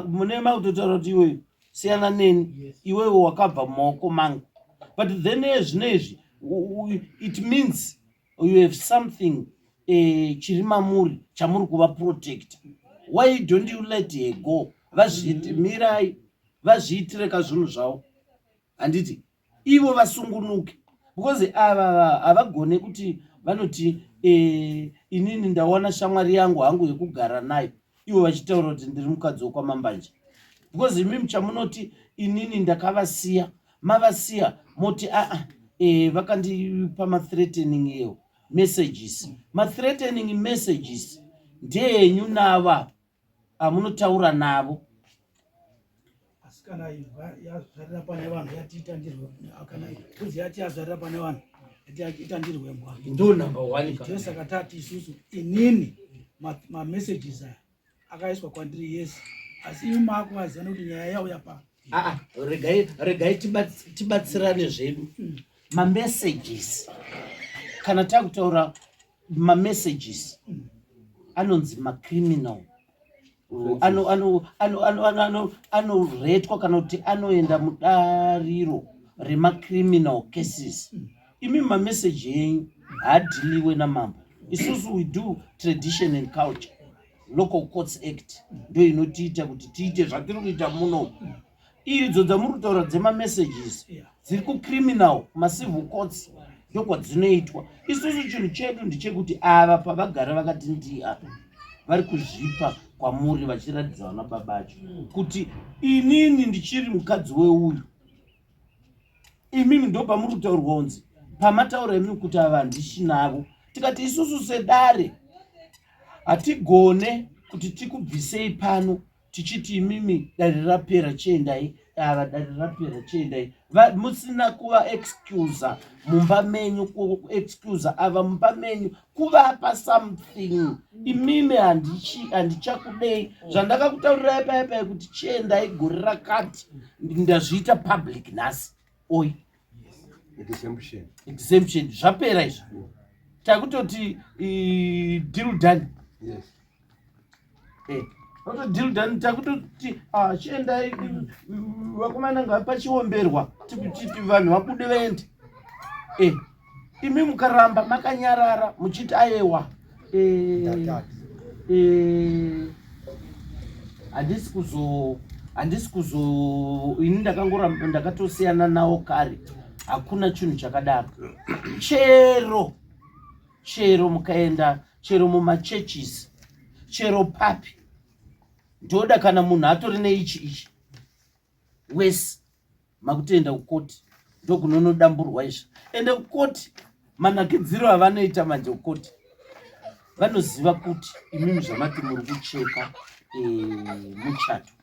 mune makutotaura kuti iwe siyana neni, iwewe wakabva mumaoko mangu. But then zvinezvi it means you have something chiri mamuri chamuri kuva protect. Why don't you let her go? Vazviite mirai, vazviitire kazvinhu zvavo. Handiti ivo vasungunuke, because ava havagone kuti vanoti inini ndawana shamwari yangu hangu yekugara nayo, ivo vachitaura kuti ndiri mukadzi wokwamambanje. Because imimi chamunoti inini ndakavasiya, mavasiya moti vakandipa mathreatening ewo messages. Mathreatening messages ndeyenyu nava amunotaura navo. Kana yazvarira pane vanhu yatiitandirwe, kana kunzi yati yazvarira pane vanhu yatiitandirwe mbwa. Ndo number 1. Ndosaka tati isusu inini mamessages aya akaiswa kwandiri Yesu, asi imi makuvaziva nekuti nyaya yauya pa. Regai tibatsirane zvedu. Mamessages, kana takutaura mamessages anonzi macriminal. Anoretwa kana kuti anoenda mudariro remacriminal cases. Imi mameseji yenyu haadhiliwe namambo. Isusu we do tradition and culture. Local Courts Act ndo inotiita kuti tiite zvatiri kuita muno. Idzo dzamuri kutaura dzemamessages dziri kucriminal civil courts ndokwadzinoitwa. Isusu chinhu chedu ndechekuti ava pavagara vakati ndiya vari kuzvipa kwamuri vachiratidza vana babacho kuti inini ndichiri mukadzi weuyu. Imimi ndo pamuri kutaurwa unzi pamataura imimi kuti ava handichinavo tikati isusu sedare hatigone kuti tikubvisei pano tichiti imimi dare rapera chiendai, ava dare rapera chiendai, musina kuva excusa mumba menyu, excusa ava mumba menyu, kuvapa something. Imimi handichakudei zvandakakutaurirai paya kuti chiendai gore rakati ndazviita public nhasi. Oi exemption zvapera izvo, takutoti deal done. Deal done, takutoti chiendai vakomana ngapachiomberwa tikuti vanhu vabude vaende. Imi mukaramba makanyarara muchiti ayewa handisi kuzo ini ndakangoramba ndakatosiyana nawo kare, hakuna chinhu chakadaro. Chero mukaenda, chero mumachurches, chero papi, ndoda kana munhu atori neichi wese makutoenda kukoti ndokunonodamburwa izvo. Ende kukoti manakidziro avanoita manje kukoti vanoziva kuti imimi zvamati muri kucheka muchato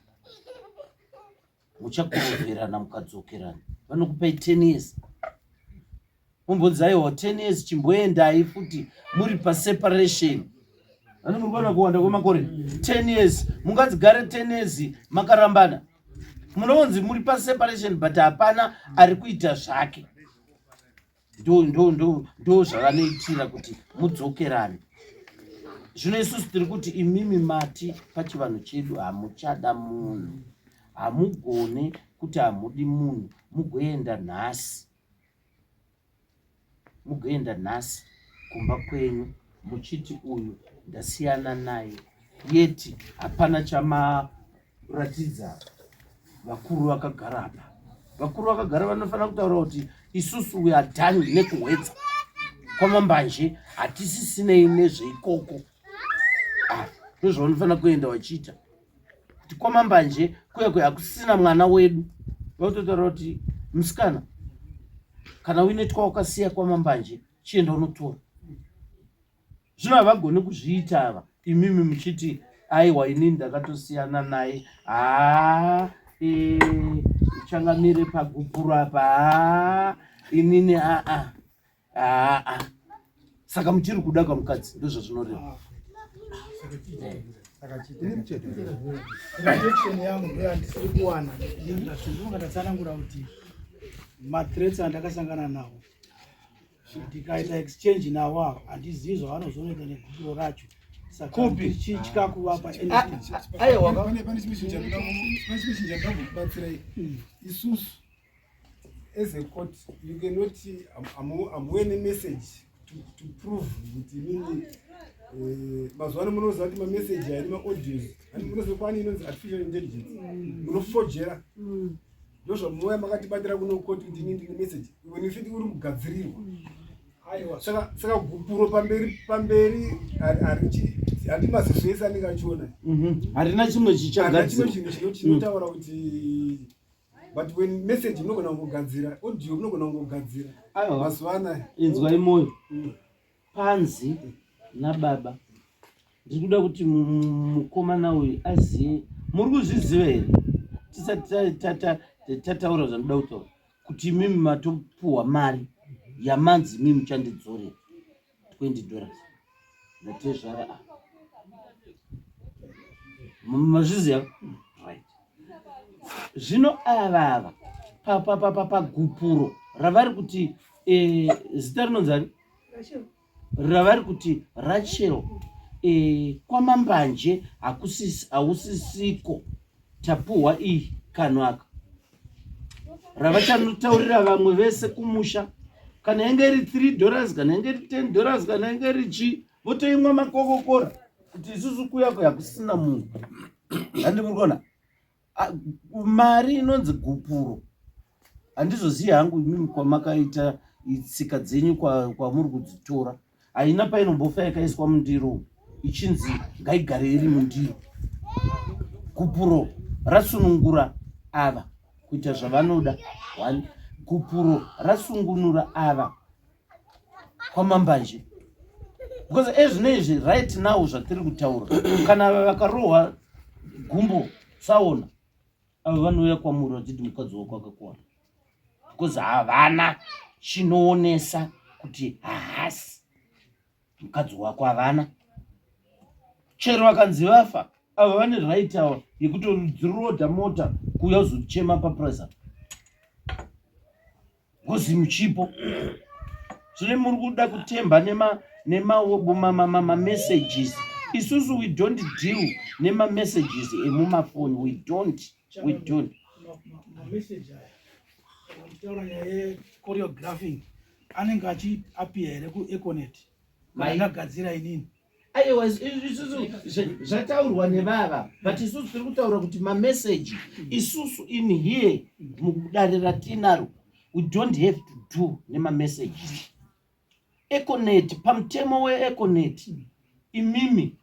muchakuroverana mukadzokerana, vanokupai 10 years. Mumbonzaiwo 10 years chimboendai futi muri paseparation. Vanomurikona kuwanda kwemakore 10 years, mungadzigare 10 years makarambana, munonzi muri paseparation but hapana ari kuita zvake. Ndo zvavanoitira kuti mudzokerane. Zvino isusu tiri kuti imimi mati pachivanhu chedu hamuchada munhu, hamugone kuti hamudi munhu, mugoenda nhasi kumba kwenyu muchiti uyu ndasiyana naye, yeti hapana chamaratidza. Vakuru vakagara apa, vakuru vakagara vanofanira kutaura kuti isusu we are done nekuhwedza kwamambanje, hatisisinei nezveikoko. Ndozvavanofanira kuenda vachiita kuti kwamambanje kuyekwe hakusisina mwana wedu. Vakutotaura kuti musikana, kana uine twawakasiya kwamambanje chienda unotora. Zvino havagoni kuzviita ava, imimi muchiti aiwa inini ndakatosiyana naye, changamire pagupuru apa, inini saka muchiri kuda kwamukadzi, ndozvazvinoreva. Rejection yangu ndio handisiri kuwana, ndingatsanangura kuti mathreats andakasangana nawo ndikaita exchange nawo handizivi zvavanozonoita negupuro racho, saka ndichitya kuvapa isusu as a court you cannot amweni message to prove kuti mimi mazuva ano munoziva kuti mameseji ari maaudios ani munoziva kwani inonzi artificial intelligence munofojera ndozvamuya makatibatira kuno koti kuti inini ndine meseji iwe nifiti uri kugadzirirwa. Saka gupuro pamberi handimasi zvese anenge achiona, harina chimwe chichagadzirwa chinotaura kuti but when message munogona kungogadzira, audio munogona kungogadzira mazuva anaya. Inzwai moyo panzi nababa, ndiri kuda kuti mukomana uyu azive, muri kuzviziva here tisati tataura zvanoda kutaura kuti mimi matopuhwa mari yamanzi mimi muchandidzorera $20 natezvara mazviziva right. Zvino avava pagupuro ravari kuti zita rinonzani ravari kuti Rachel kwamambanje hausisiko tapuhwa iyi kanwaka ravachanotaurira vamwe vese kumusha, kana inge iri $3 kana inge iri $10 kana inge iri chi, votoimwa makokokora kuti isusu kuyako hakusina munhu. Handimurikona mari inonzi gupuro, handizozivi hangu imimi kwamakaita tsika dzenyu kwamuri kudzitora, haina painombofa yakaiswa mundiro ichinzi ngaigare iri mundiro. Gupuro rasunungura ava kuita zvavanoda. Gupuro rasungunura ava kwamambanje because ezvinezvi right now zvatiri kutaura kana vakarohwa gumbo saona avo vanouya kwamuri vachiti mukadzi wako akakuwana because havana chinoonesa kuti hahasi mukadzi wako havana. Chero vakanzi vafa ava vane right ava yekutodzirodha mota kuuya kuzochema papresa ngozi muchipo. Zvine muri kuda kutemba nema-messages. Isusu we don't deal nema-messages emumafoni. We don't. Message taura nyaya yechoreographing anenge achiapia here kueconet maingagadzira inini aiwa isusu zvataurwa nevava but isusu tiri kutaura kuti mameseji isusu in here mudare ratinaro we don't have to do nemamessages. Econet pamutemo weeconet imimi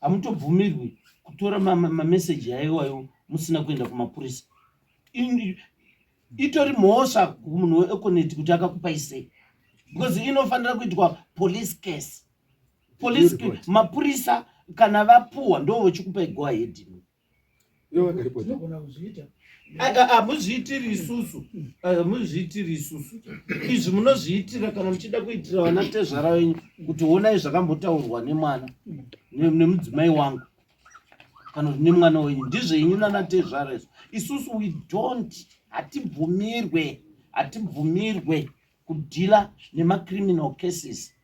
hamutobvumirwi kutora mameseji aiwayo musina kuenda kumapurisa. Itori mhosva kumunhu weeconet kuti akakupai sei because inofanira kuitwa police case. Mapurisa kana vapuhwa ndo vachikupai go ahead. tinogona kuzviita hamuzviitiri isusu izvi munozviitira kana muchida kuitira vana tezvara venyu kuti onai zvakambotaurwa nemwana nemudzimai wangu kana kuti nemwana wenyu ndizvenyu nana tezvara izvo. Isusu we don't hatibvumirwe kudhila nemacriminal cases.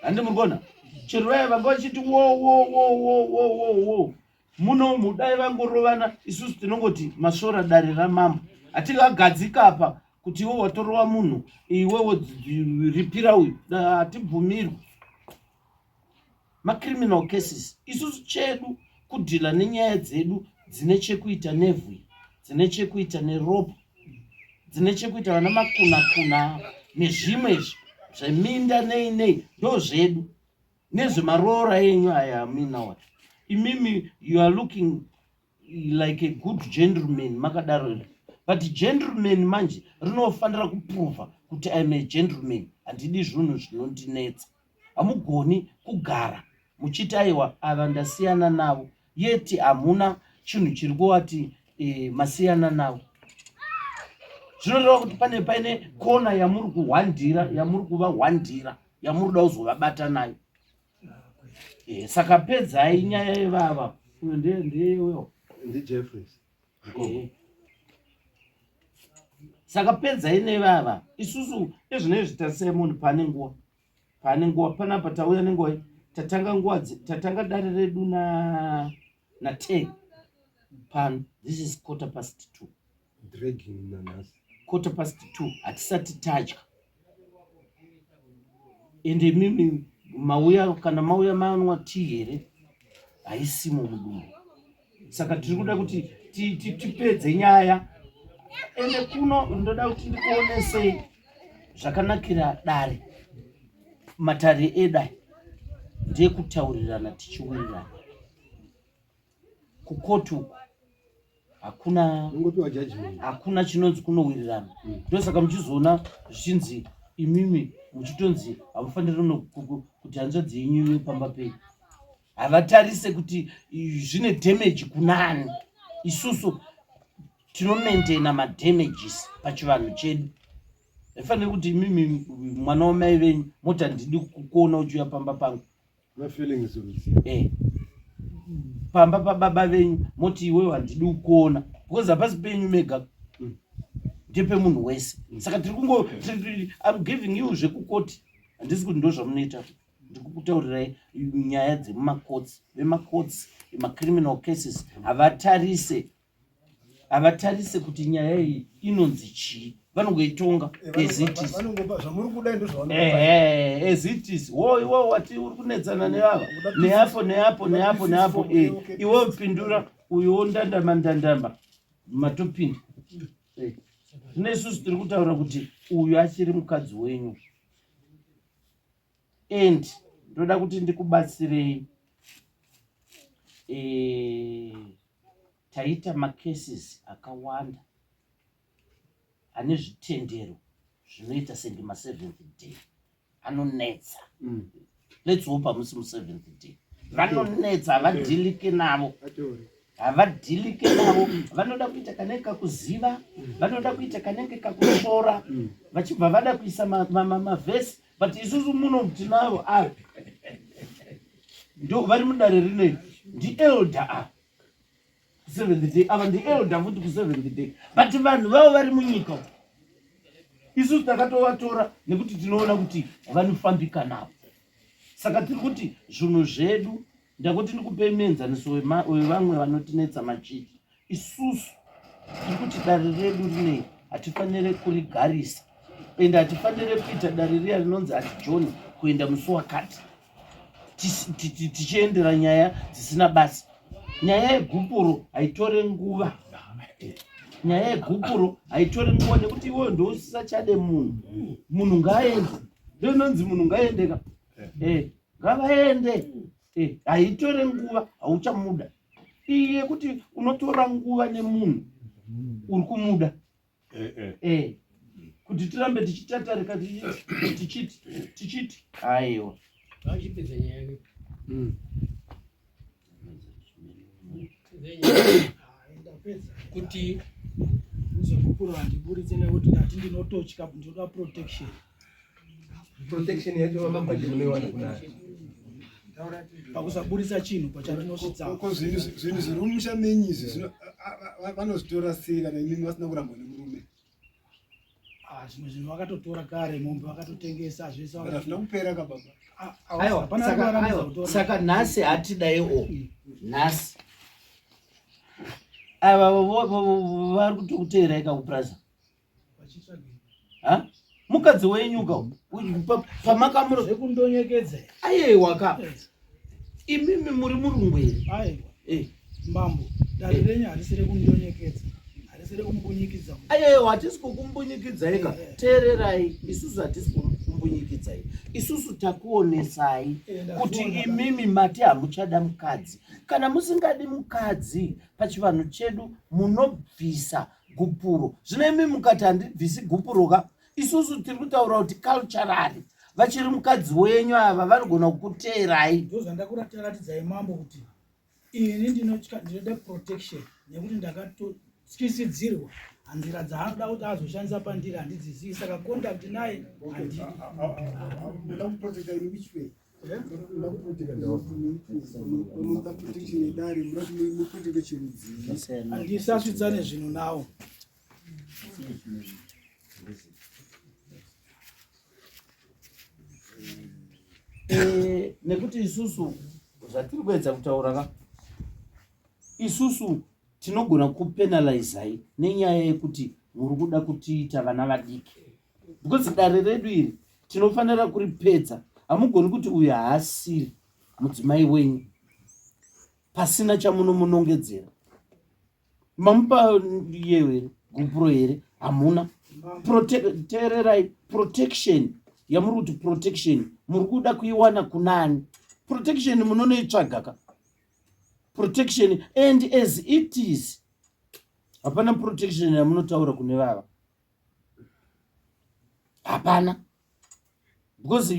Handi murikona chero vaya vanga vachiti wo munomu dai vangorovana isusu tinongoti masora dare ramambo. Hatingagadzika apa kuti iwe watorova munhu iwewo ripira uyu hatibvumirwi macriminal cases. Isusu chedu kudhila nenyaya dzedu dzine chekuita nevhwi, dzine chekuita neropa, dzine chekuita vana makuna nezvimwe zveminda nei ndo zvedu nezvemaroora enyu aya amina wati. Imimi you are looking like a good gentleman makadaro but gentleman manje rinofanira kuprova kuti I'm a gentleman. Handidi zvinhu zvinondinetsa. Hamugoni kugara muchiti aiwa ava ndasiyana navo yeti hamuna chinhu chiri kuwati masiyana navo. Zvinoreva kuti paine kona yamuri kuhwandira yamuri kuvahwandira yamuri kuda kuzovabata nayo. Saka pedzai nyaya yevava uyo ndeyewewo ndijeffreys. Saka pedzai nevava isusu ezvinezvi tasei munhu pane nguva panapa tauya nenguva tatanga dare redu na 10 pano. This is 2:15 dragging nanhasi 2:15 hatisati tadya ende mimi mauya kana mauya manwa tii here haisimo mudumbu. Saka tiri kuda kuti tipedze nyaya ende kuno ndoda kuti ndikuonesei zvakanakira dare matare edai ndekutaurirana tichiwirirana. Kukotu uku hakuna chinonzi kunowirirana. Ndosaka muchizoona zvichinzi imimi muchitonzi hamufaniri kuti hanzvadzi yenyu iwe pamba penyu. Havatarise kuti zvine damage kunani. Isusu tinomaintaina madamages pachivanhu chedu. Haifaniri kuti imimi mwana wamai venyu moti handidi kukuona uchiuya pamba pangu. Pamba pababa venyu moti iwewe handidi kukuona because hapasi penyu mega ndepemunhu wese. Saka tiri kungo I'm giving you zvekukoti. Handisi kuti ndo zvamunoita. Ndikukutaurirai nyaya dzemumacourts. Vemacourts macriminal cases havatarise kuti nyaya iyi inonzi chii. Vanongoitonga as it is. As it is. Iwe wati uri kunetsana nevava neapo iwe upindura uyo ndandamba matopinda. Zvine isusu tiri kutaura kuti uyu achiri mukadzi wenyu and ndoda kuti ndikubatsirei. Taita macases akawanda ane zvitendero zvinoita senge ma7th day anonetsa. let's hope hamusi mu7th day. Vanonetsa, havadhilike navo, havadhilike navo. Vanoda kuita kanenge kakuziva, vanoda kuita kanenge kakushora, vachibva vada kuisa mavhesi, but isusu muno tinavo api ndo vari mudare rineri ndielder 7th day, ava ndielder futi ku7th day, but vanhu vavo vari munyika. Isusu takatovatora nekuti tinoona kuti vanofambika navo. Saka tiri kuti zvinhu zvedu, ndakuti ndikupe muenzaniso wevamwe vanotinetsa machiti. Isusu tiri kuti dare redu rinei hatifanire kurigarisa, ende hatifanire kuita dare riya rinonzi ati John kuenda musi wakati tichiendera nyaya dzisina basa. Nyaya yegupuro haitore nguva, nyaya yegupuro haitore nguva, nekuti iwewe ndousisachade munhu ngaaende, ndononzi munhu ngaaendeka ngavaende, haitore nguva, hauchamuda. Iye kuti unotora nguva nemunhu uri kumuda. Kuti tirambe tichitatarika tichiti aiwa vachipedza nyaya kuti uzokupura handiburitse nekuti ndati ndinototya, ndinoda protection yacho vamabhaji munoiwana kunani pakusaburitsa chinhu pachatinosvitsa. Zvinhu zviri mushamenyizi vanozvitora sei kana imimi vasina kurambwa nemurume? Zvimwe zvinhu vakatotora kare, mombe vakatotengesa zvese zvina kupera kababa. Saka nhasi hatidaiwo, nhasi ava vari kutokuteerai kakupuraza mukadzi wenyuka pamakamuro zvekundonyekedza. aiwa ka imimi muri murungweri. Aiwa mbambo, dare renyu harisiri kundonyekedza, harisiri kumbunyikidzai. Aiwa, hatisi kukumbunyikidzai ka. Teererai, isusu hatisi kukumbunyikidzai, isusu takuonesai kuti imimi mati hamuchada mukadzi. Kana musingadi mukadzi pachivanhu chedu munobvisa gupuro. Zvino imimi mukati handibvisi gupuro ka, isusu tiri kutaura kuti culturally vachiri mukadzi wenyu ava vanogona kukuteerai. Ndozvandakuratidzai mambo kuti ini ndinoda protection, nekuti ndakatotyisidzirwa nzira dzaanoda kuti azoshandisa pandiri handidzizivi, saka contact naye handidi. Ndakuprotecta in which way? Unoda protection yedare, murati muprotecta chirudzi. Handisasvitsa nezvinhu nawo. Nekuti isusu zvatiri kuedza kutaura ka, isusu tinogona kupenalizai nenyaya yekuti muri kuda kutiita vana vadiki, because dare redu iri tinofanira kuripedza. Hamugoni kuti uyu haasiri mudzimai wenyu pasina chamunomunongedzera. Mamupa yewe gupuro here? Hamuna. Teererai, protection yamuri kuti protection muri kuda kuiwana kunani? Protection munonoitsvaga ka? Protection, and as it is hapana protection yamunotaura kune vava, hapana. Because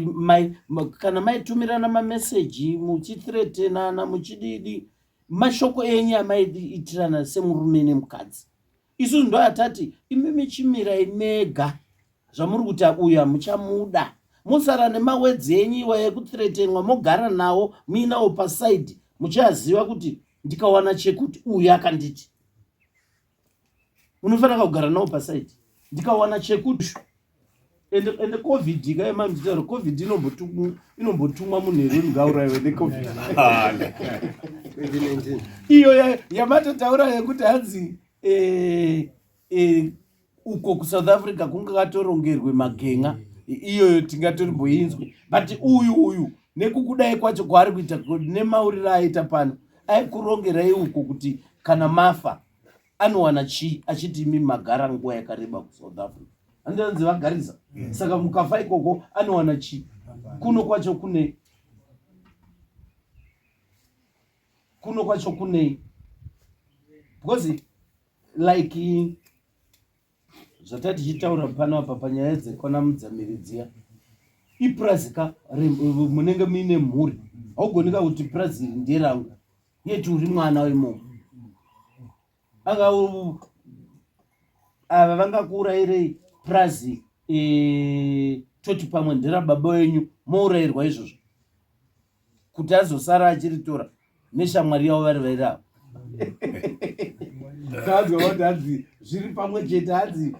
kana maitumirana mameseji muchithreatenana muchididi, mashoko enyu amaiitirana semurume nemukadzi. Isusu ndo atati imimi chimirai mega zvamuri kuti uyu hamuchamuda. Musara nemawedzi enyu iwa ekuthreatenwa, mogara nawo muinawo pasaidi, muchaziva kuti ndikawana chekuti uyu akanditi. Munofanira kugara nawo pasaidi, ndikawana chekuti. Ende COVID kaema mtitauro, COVID inombotumwa munhu here ngaurayiwe neCovid. Iyo yamatotaura yekuti hanzi uko kuSouth Africa kunga katorongerwe magenga, iyoyo tingatomboinzwe. But uyu nekukudai kwacho kwaari kuita nemauriro aita pano, aikurongerai uko kuti kana mafa anowana chii, achiti imi magara nguva yakareba kuSouth Africa. Handanzi vagarisa. Saka mukafa ikoko anowana chii? Kuno kwacho kunei. Because like zvatati chitaura pano apa panyaya dzekona mudzamiri dziya, ipurasika munenge muine mhuri haugonika kuti purazi nderangu yeti uri mwana wemunhu ava vangakuurayirei purazi toti pamwe ndera baba wenyu mourayirwa izvozvo kuti azosara achiritora neshamwari yavo vari vairavo kaadzwa kuti hadzi zviri pamwe chete hadzi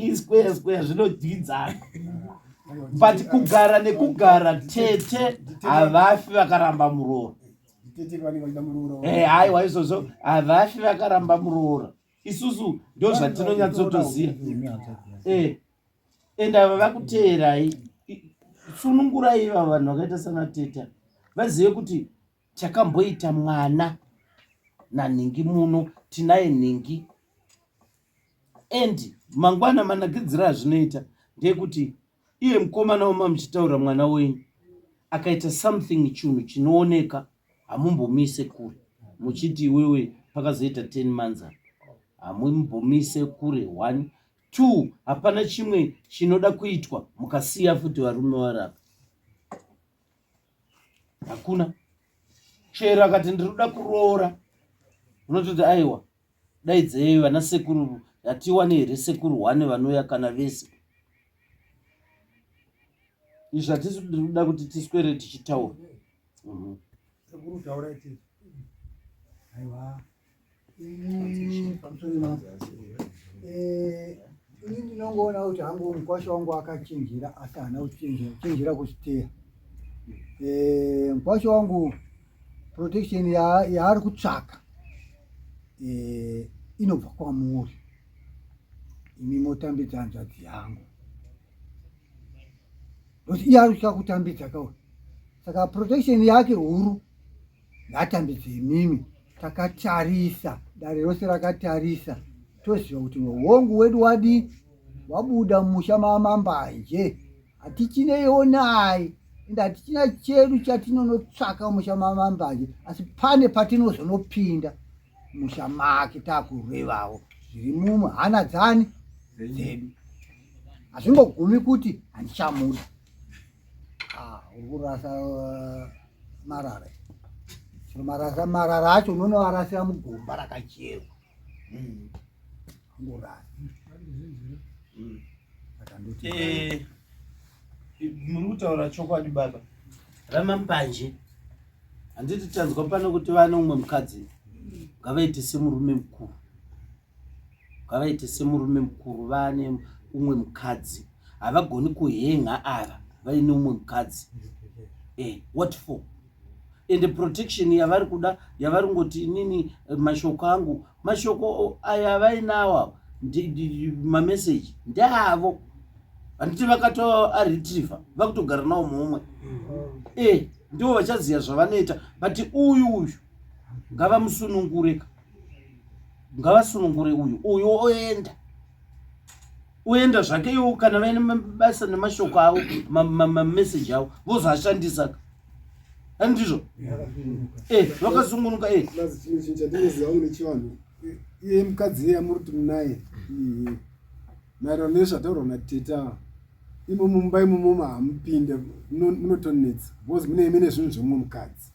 isquare square zvinodyidzana but kugara nekugara tete havafi vakaramba muroora haiwa izvozvo havafi vakaramba muroora isusu ndo zvatinonyatsotoziva ende ava vakuteerai sunungurai iva vanhu vakaita sana teta vazive kuti takamboita mwana nanhingi muno tinaye nhingi endi mangwana managidzira azvinoita ndeyekuti iye mukomana wama muchitaura mwana wenyu akaita something chinhu chinooneka hamumbomise kure muchiti iwewe pakazoita 10 months hamumbomise kure 1 2 hapana chimwe chinoda kuitwa mukasiya futi varume varapa hakuna chero akati ndiroda kuroora unototi aiwa daidzei vana sekuru hatiwane here sekuru 1 vanouya kana vese izvi hatisi ndinoda kuti tiswere tichitaura sekuru taura iti aiwa ini ndinongoona kuti hangu mukwasha wangu akachinjira asi haana kuchinjira kusiteya mukwasha wangu protection yaari kutsvaka inobva kwamuri imi motambidza hanzvadzi yangu nokuti iye ari kutya kutambidza kauri saka protection yake huru ngatambidze imimi takatarisa dare rose rakatarisa toziva kuti hongu wedu wadi wabuda mumusha mamambanje hatichineyo naye ende hatichina chedu chatinonotsvaka mumusha mamambanje asi pane patinozonopinda musha make takurevawo zviri muhana dzani dzedu hazvingogumi kuti handichamuda uri kurasa marara marara acho unonoarasira mugomba rakacherwa angorasa muri kutaura chokwadi baba ramambanje handiti tanzwa pano kuti vane umwe mukadzi ngavaite semurume mukuru ngavaite semurume mukuru vane umwe mukadzi havagoni kuhenga ava vaine umwe mukadzi what for ende protection yavari kuda yavari ngoti inini mashoko angu mashoko aya vainawa mameseji ndeavo handiti vakato aretriever vakutogara nawo mumwe ndivo vachaziva zvavanoita but uyu ngavamusunungureka ngavasunungure uyu oenda zvake iwo kana vaine mabasa nemashoko avo mameseji avo vozoashandisa handizvo vakasungunuka chinhu chatinoziva mune chivanhu iye mukadzi iye amuri kuti munaye maererano nezvataurwa nateta imo mumba imomo hamupinde munotonetsa because mune zvinhu zvemumwe mukadzi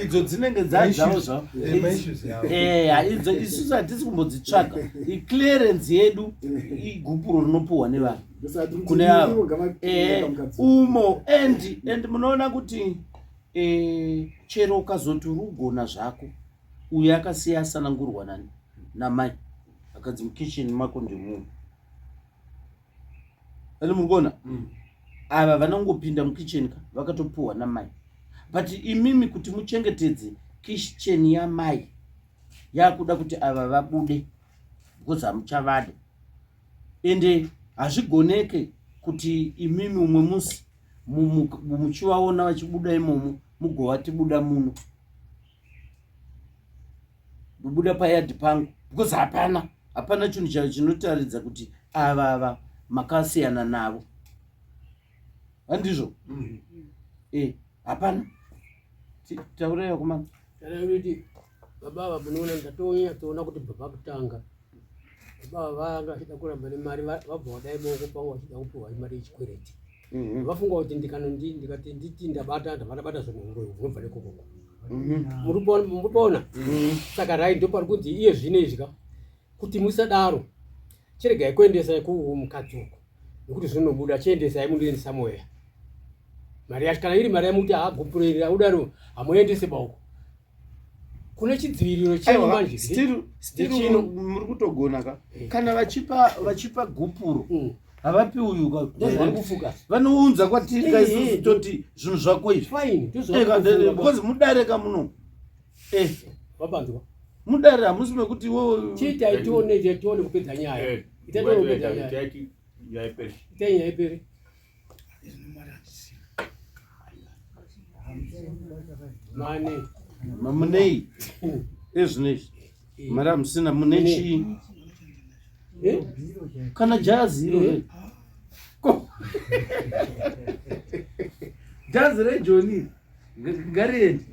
idzo dzinenge dzadzavo zvavo isusu hatisi kumbodzitsvaga iclearance yedu igupuro rinopuhwa nevanhu kune avo umo and munoona kuti chero ukazoti urugona zvako uyu akasiya asanangurwa namai akadzi mukitcheni mako ndimunhu ani murikuona ava vanongopinda mukitcheni ka vakatopuhwa namai but imimi kuti muchengetedze kitcheni yamai yakuda kuti ava vabude because hamuchavada ende hazvigoneke kuti imimi umwe musi muchivaona vachibuda imomo mugovatibuda muno mubuda payadhi pangu because hapana chinhu chinotaridza kuti ava makasiyana navo handizvo hapana taurai vakomana kuti baba munoona ndatonyatsoona kuti baba kutanga baba vanga vachida kuramba nemari vabva vadai maoko pangu vachida kupiwa mari yechikwereti. Vafunga kuti ndikati nditi ndabata ndabata zvonhongo zvinobva nekokoko. Muripaona? Saka rai ndo pari kunzi iye zvinezvi kuti musadaro chiregai kuendesai kumukadzi uko nekuti zvinobuda chiendesai mundoendesa moya. Mari yacho kana iri mari yamuti haagopurerera udaro hamuendese bauko. Kune chidziviriro chenyu manje still muri kutogona ka kana vachipa gupuro havapi uyu kufuka vanounza kwatiri kaisusu toti zvinhu zvako izvi because mudare kamuno vabanzwa mudare hamusi mekuti iwo chiitai tione kupedza nyaya itai nyaya ipere mane mamunei ezvinezvi mari hamusina mune chii kana jazi iro jazi rejoni ngariende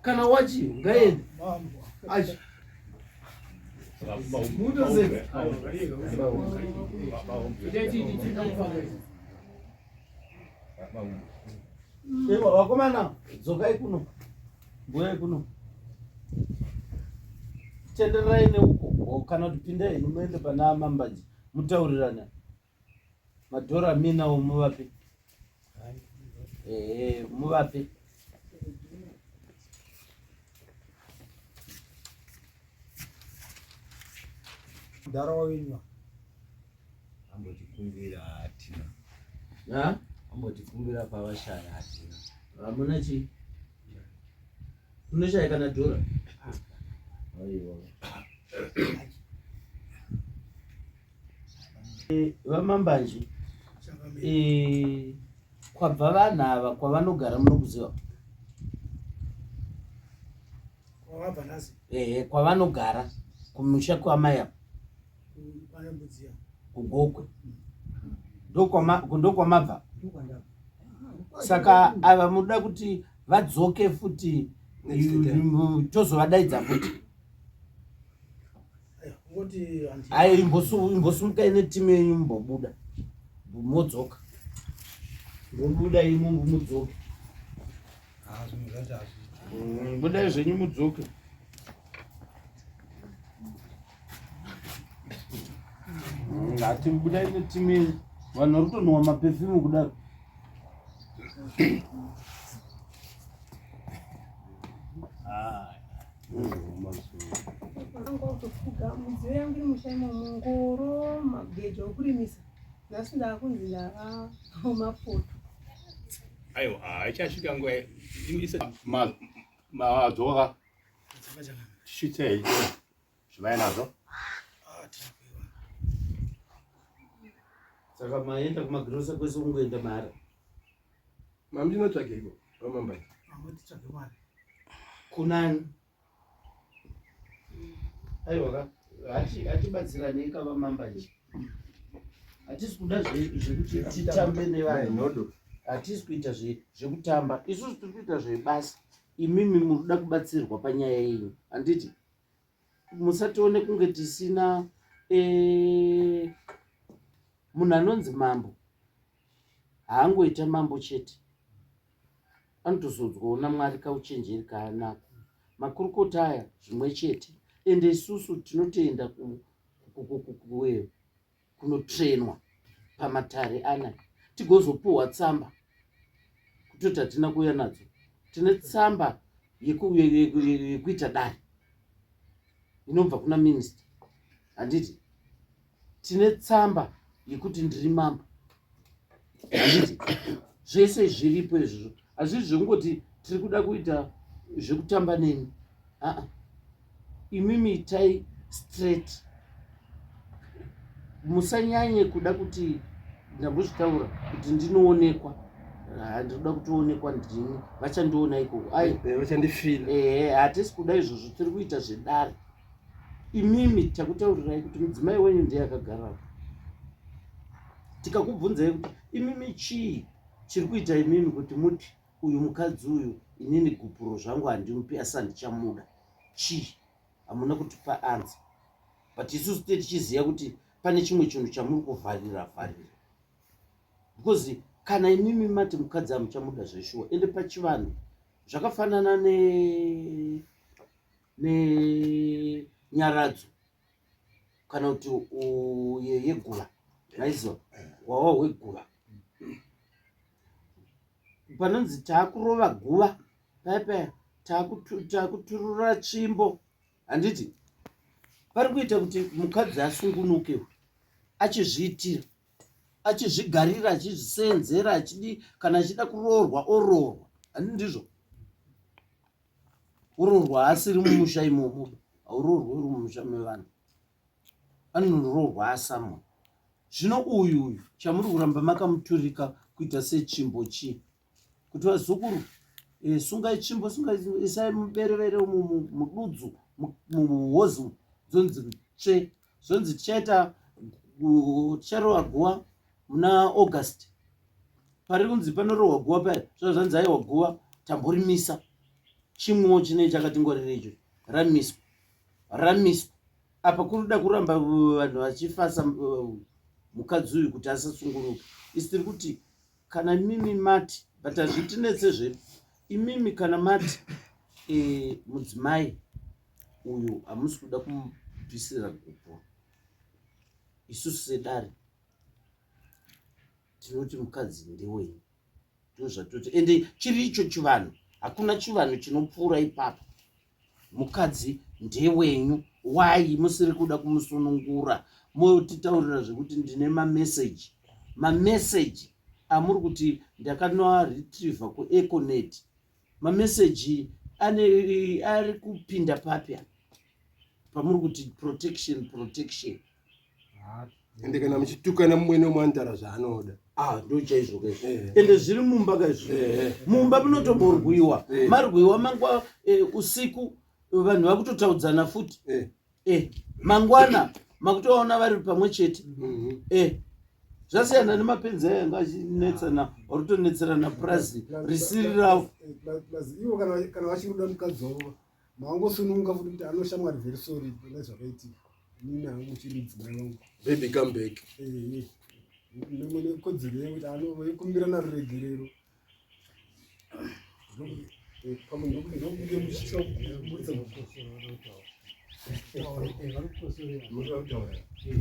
kana wachi ngaende vakomana dzokai kuno mboyai kuno tenderai neuko kana kuti pindai muende pana mambaji mutaurirana madhora minawo muvape muvape mudhara wawenywa ambotikumbira hatina ambotikumbira pavashaya hatina hamuna chii unoshaya kana dhora vamambanji kwabva vanhu ava kwavanogara munokuziva kwavanogara kumusha kwamaya kugokwe ndokwamabva saka ava muda kuti vadzoke futi tozovadaidza futi ai imbosumukai netimu yenyu mbobuda modzoka mbobuda imumbu mudzoke budai zvenyu mudzoke ngati budai netimu yenyu vanhu vari kutonhwa mapefyumu kudaro mudziyo yangu iri mushaimo mungoro magejo okurimisa nhasi ndaakunzi ndaamapoto aiwa ichasvika nguva madzoka tichitei zvimai nazvo saka maenda kumagirosa kwese kungoenda mari mamdinotsvage iko vamambai kunani aiwa hatibatsiranei kavamambanji hatisi kuda zvekuti titambe nevanhu hatisi kuita zvekutamba isusu tiri kuita zvebasa imimi muruda kubatsirwa panyaya yenyu handiti musatione kunge tisina munhu anonzi mambo haangoita mambo chete anotozodzwaona mwari kauchenjeri kaanako makurukota aya zvimwe chete ende isusu tinotoenda kunotrenwa pamatare anaya tigozopuhwa tsamba kutoti hatina kuuya nadzo tine tsamba yekuita dare inobva kuna minista handiti tine tsamba yekuti ndiri mambo handiti zvese zviripo izvozvo hazvizvi zvekungoti tiri kuda kuita zvekutamba neni imimi itai straight musanyanye kuda kuti ndambozvitaura kuti ndinoonekwa handinoda kutoonekwa ndini vachandiona ikoko vachandifila hatisi kuda izvozvo tiri kuita zvedare imimi takutaurirai kuti mudzimai wenyu ndiye akagarapo tikakubvunzai kuti imimi chii chiri kuita imimi kuti muti uyu mukadzi uyu inini gupuro zvangu handimupi asi handichamuda chii hamuna kutipa anza but isusu tichiziva kuti pane chimwe chinhu chamuri kuvharira because kana imimi mati mukadzi amuchamuda zveshuwa ende pachivanhu zvakafanana nenyaradzo kana kuti yeguva naiziva wawa hweguva panonzi taakurova guva paya taakuturura tsvimbo handiti pari kuita kuti mukadzi asungunuke achizviitira achizvigarira achizvisenzera achidi kana achida kuroorwa oroorwa handi ndizvo uroorwa asiri mumusha imomo auroorwe uri mumusha mevanhu anoroorwa asamwa zvino uyu chamuri kuramba makamuturika kuita setsvimbo chii kuti vazukuru sungai tsvimbo isai muberevere mududzu muhozi zonzi tsve zonzi tichaita ticharohwa guva muna August pari kunzi panorohwa guva paya zvanzi aiwa guva tamborimisa chimwewo chinei chakati ngorirecho ramiswa apa kuruda kuramba vanhu vachifasa mukadzi uyu kuti asasunguruka isi tiri kuti kana mimi mati but hazvitinetse zvedu imimi kana mati mudzimai uyu hamusi kuda kumubvisira gupo isusu sedare tinoti mukadzi ndewenyu ndozvatoti ende chiri icho chivanhu hakuna chivanhu chinopfuura ipapo mukadzi ndewenyu wai musiri kuda kumusunungura motitaurira zvekuti ndine mameseji amuri kuti ndakanoaretrieva kuEconet mameseji ari kupinda papya pamuri kuti protection ende kana muchitukana mumwe nomwandara zvaanoda ndo chaizvo kaizvo ende zviri mumba kaizvo mumba munotomborwiwa marwiwa mangwa usiku vanhu vakutotaudzana futi mangwana makutoona vari pamwe chete zvasiyana nemapenzi ayanga achinetsana warutonetserana purazi risiri ravo ivo kana vachiruda mukadzi wavo maangosununga futi kuti anoshamwari very sorry nezvakaitika nini hangu chiri mudzimai wangu baby come back nemwene kodzero yekuti anokumbirana ruregerero pamwe ndokubude muchisaburitsa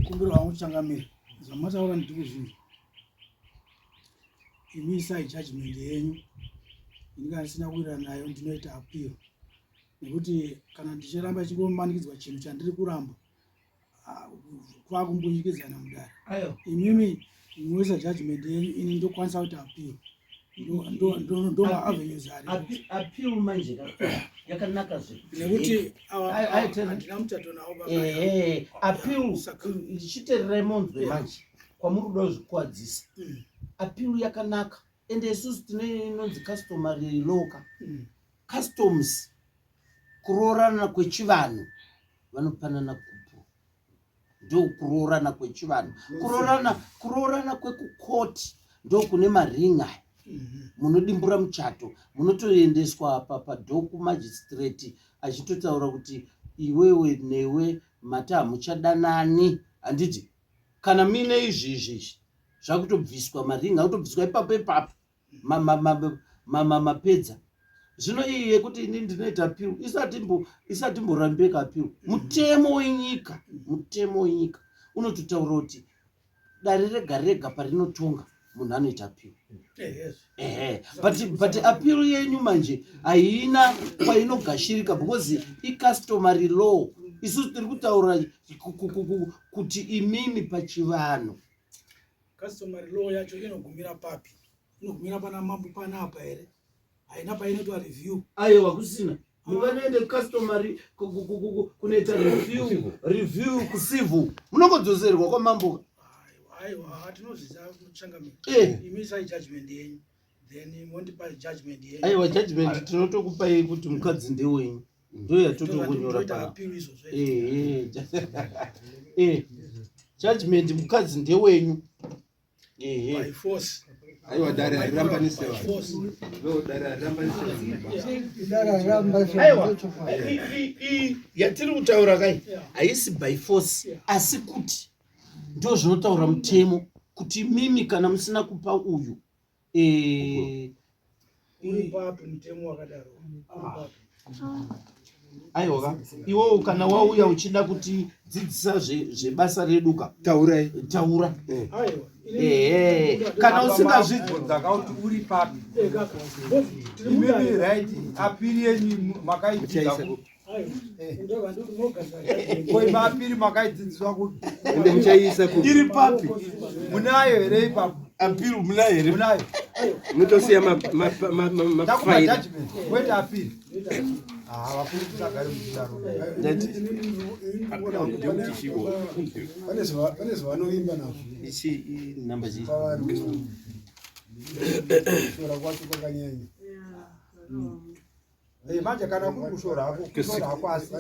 kumbiro wangu changamira zvamataura ndikuzvinji imi isai judgment yenyu inga ndisina kuwira nayo ndinoita appeal nekuti kana ndichiramba chingomanikidzwa chinhu chandiri kuramba kwakumbunyikidzana mudare imimi munoisa judgment yenyu ini ndokwanisa kuti appeal ndo maavenues ari appeal manje yakanaka nekuti handina mutato nawo appeal ichitererai monzwe manje kwamuri kuda kuzvikuwadzisa appeal yakanaka ende isusu tine inonzi customary law customs kuroorana kwechivanhu vanopanana kupo ndo kuroorana kwechivanhu kuroorana kwekukoti ndo kune maringa munodimbura muchato munotoendeswa padho kumajistrate achitotaura kuti iwewe newe mata hamuchadanani handiti kana mine izvizvi zvakutobviswa maringa akutobviswa ipapo mapedza zvino iyi yekuti ini ndinoita appeal isati mborambeka appeal mutemo wenyika unototaura kuti dare rega rega parinotonga munhu anoita appeal but appeal yenyu manje haina kwainogashirika because icustomary law isusu tiri kutaura kuti imimi pachivanhu customary law yacho inogumira papi inogumira pana mambo panapa here haina painoitwa review aiwa kusina munganoende customary kunoita review kucivil munongodzozerwa kwamambo aiwa hatinozvisa kuchangamira imisai judgment yenyu then mondipa judgment yenyu aiwa judgment tinotokupai kuti mukadzi ndewenyu ndo yatotongonyora judgment mukadzi ndewenyu by force aiwa dare arambanise vanhu ndo dare arambanise aiwa yatiri kutaura kai haisi by force asi kuti ndo zvinotaura mutemo kuti mimi kana musina kupa uyu uripapi mutemo wakadaro aiwa iwewo kana wauya uchida kuti dzidzisa zvebasa redu ka taura kana usingazvidzakauti uri papi imimi right apiri yenyu makaidzidza koi mapiri makaidzidziswa kuti ende muchaisa iri papi munayo here ipapo apiri munayo here munayo mutosiya mafaili kwete apiri vakuru kusagari muchidaro pane zvavanoimba nazvo namba shora kwacho kwakanyanya manje kana kuri kushora hako asi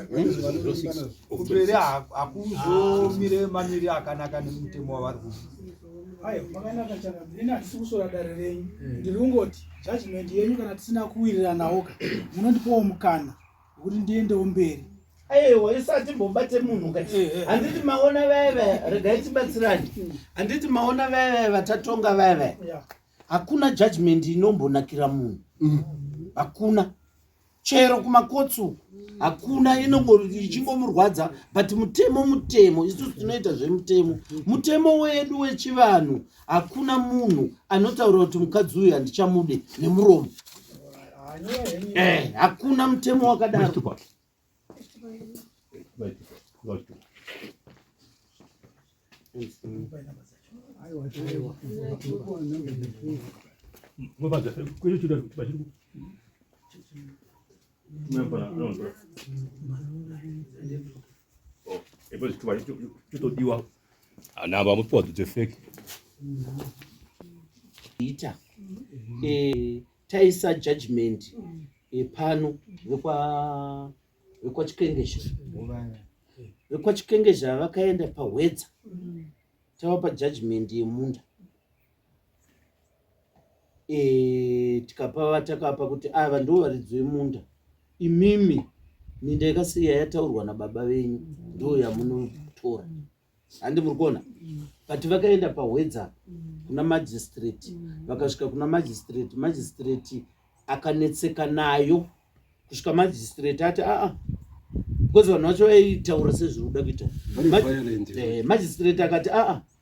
kumberi hakuzomire mamiri akanaka nemutemo wavari kuzi ayo makanaka changa ini hatisi kusora dare renyu ndiri kungoti judgment yenyu kana tisina kuwiriranawoka munondipawo mukana wekuti ndiendewo mberi aiwa isati mbobate munhu kati handiti maona veve regai tibatsirani handiti maona veve vatatonga veve hakuna judgment inombonakira munhu hakuna chero kumakotsu hakuna ichingomurwadza but mutemo isusu tinoita zvemutemo mutemo wedu wechivanhu hakuna munhu anotaura kuti mukadzi uyu handichamude nemuromo hakuna mutemo wakadaro namba mupoto tefeki ita taisa judgment pano vekwachikengesha vakaenda pahwedza tavapa judgment yemunda takapa kuti ava ndo varidzo yemunda imimi minda yakasiya yataurwa nababa venyu ndo yamunotora handi muri kuona but vakaenda pahwedza kuna magistrate vakasvika kuna magistrate akanetseka nayo kusvika magistrate ati because vanhu vacho vaitaura sezviri kuda kuita magistrate akati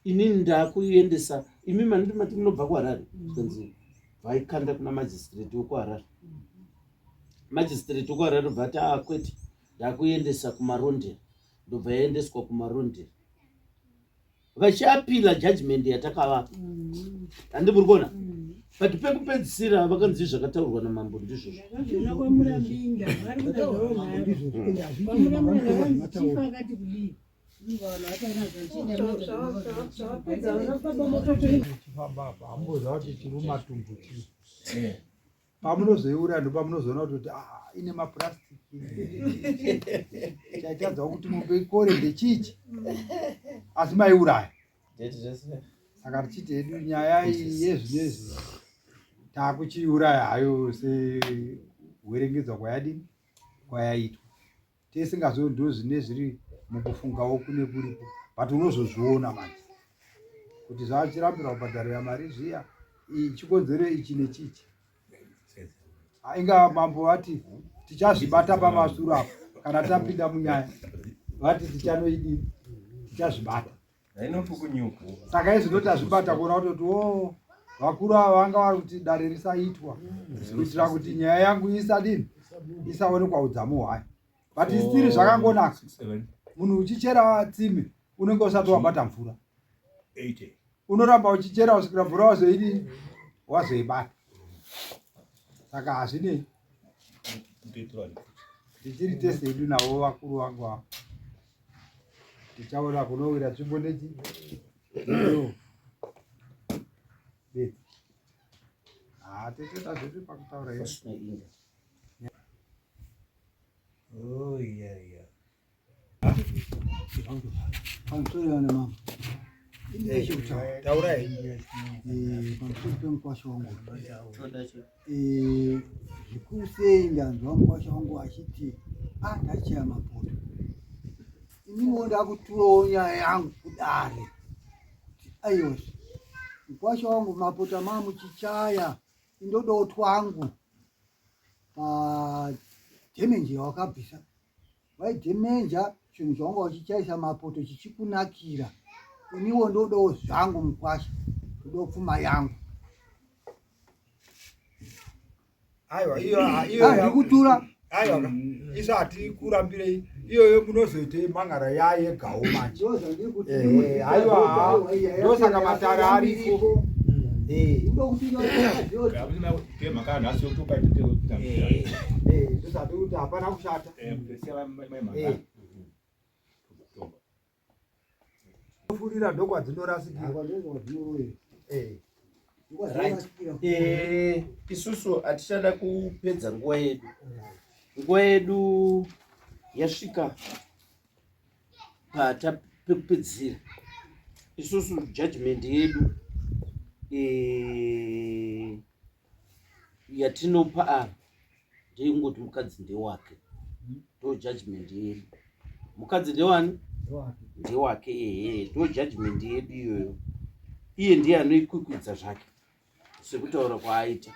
inini ndakuendesa imi manoti mati munobva kuharare kanzi vaikanda kuna magistrate wekuharare magistrate wekuharare bva ati kwete ndakuendesa kumarondera ndobva yaendeswa kumarondera vachiapila judgment yatakavapa handi muri kuona but pekupedzisira vakanzi zvakataurwa namambo ndizvozvo amboza kuti tiri mumatumbu pamunozoiura ndo pamunozoona kuti ine mapurastiki chaitadza kuti mupe kore ndechichi asi maiuraya saka tichiti hedu nyaya yezvinezvi taakuchiuraya hayo sehwerengedzwa kwayadini kwayaitwa tesingazo ndo zvine zviri mukufungawo kune kuripo but unozozviona manje kuti zvachirambira kubhadharira mari zviya chikonzero ichi nechichi inga mambo vati tichazvibata pamasuro apo kana tapinda munyaya vati tichanoidini tichazvibata saka izvinoti azvibata kuona kutoti vakuru ava vanga vari kuti dare risaitwa kuitira kuti nyaya yangu isadini isaonekwa udzamu hwayo but isitiri zvakangonaka munhu uchichera tsime unenge usati wabata mvura unoramba uchichera kusvikira mvura wazoidini wazoibata saka hazvinei tichiri tese edu navo vakuru vangu ava tichaona kunowira tsvimbo nechi teteta zvedu pakutaura iyo amutorerane mama Taurai. Pamusoro pemukwasha wangu zvikuru sei ndanzwa mukwasha wangu achiti ndachaya mapoto. Ininiwo ndakuturawo nyaya yangu kudare kuti aiwasi mukwasha wangu mapoto mamuchichaya indodawo twangu padhemenje wakabvisa waidhemenja chinhu chawanga uchichaisa mapoto chichikunakira. Iniwo ndodawo zvangu mukwasha, ndodawo pfuma yangu. Aiwa iyo ndikutura. Aiwa isati kurambire iyoyo munozoite mang'ara yayegawo manje. Aiwa ndosaka matara ariko. Ndosati kuti hapana kushata. Furira ndokwa dzinorasikira. Isusu atichada kupedza nguva yedu. Nguva yedu yasvika pekupedzisira. Isusu judgment yedu yatinopa ava ndeyekungoti mukadzi ndewake. Ndo judgment yedu. Mukadzi ndewani? Ndewake. Ndo judgment yedu iyoyo. Iye ndiye anoikwikwidza zvake sekutaura kwaaita.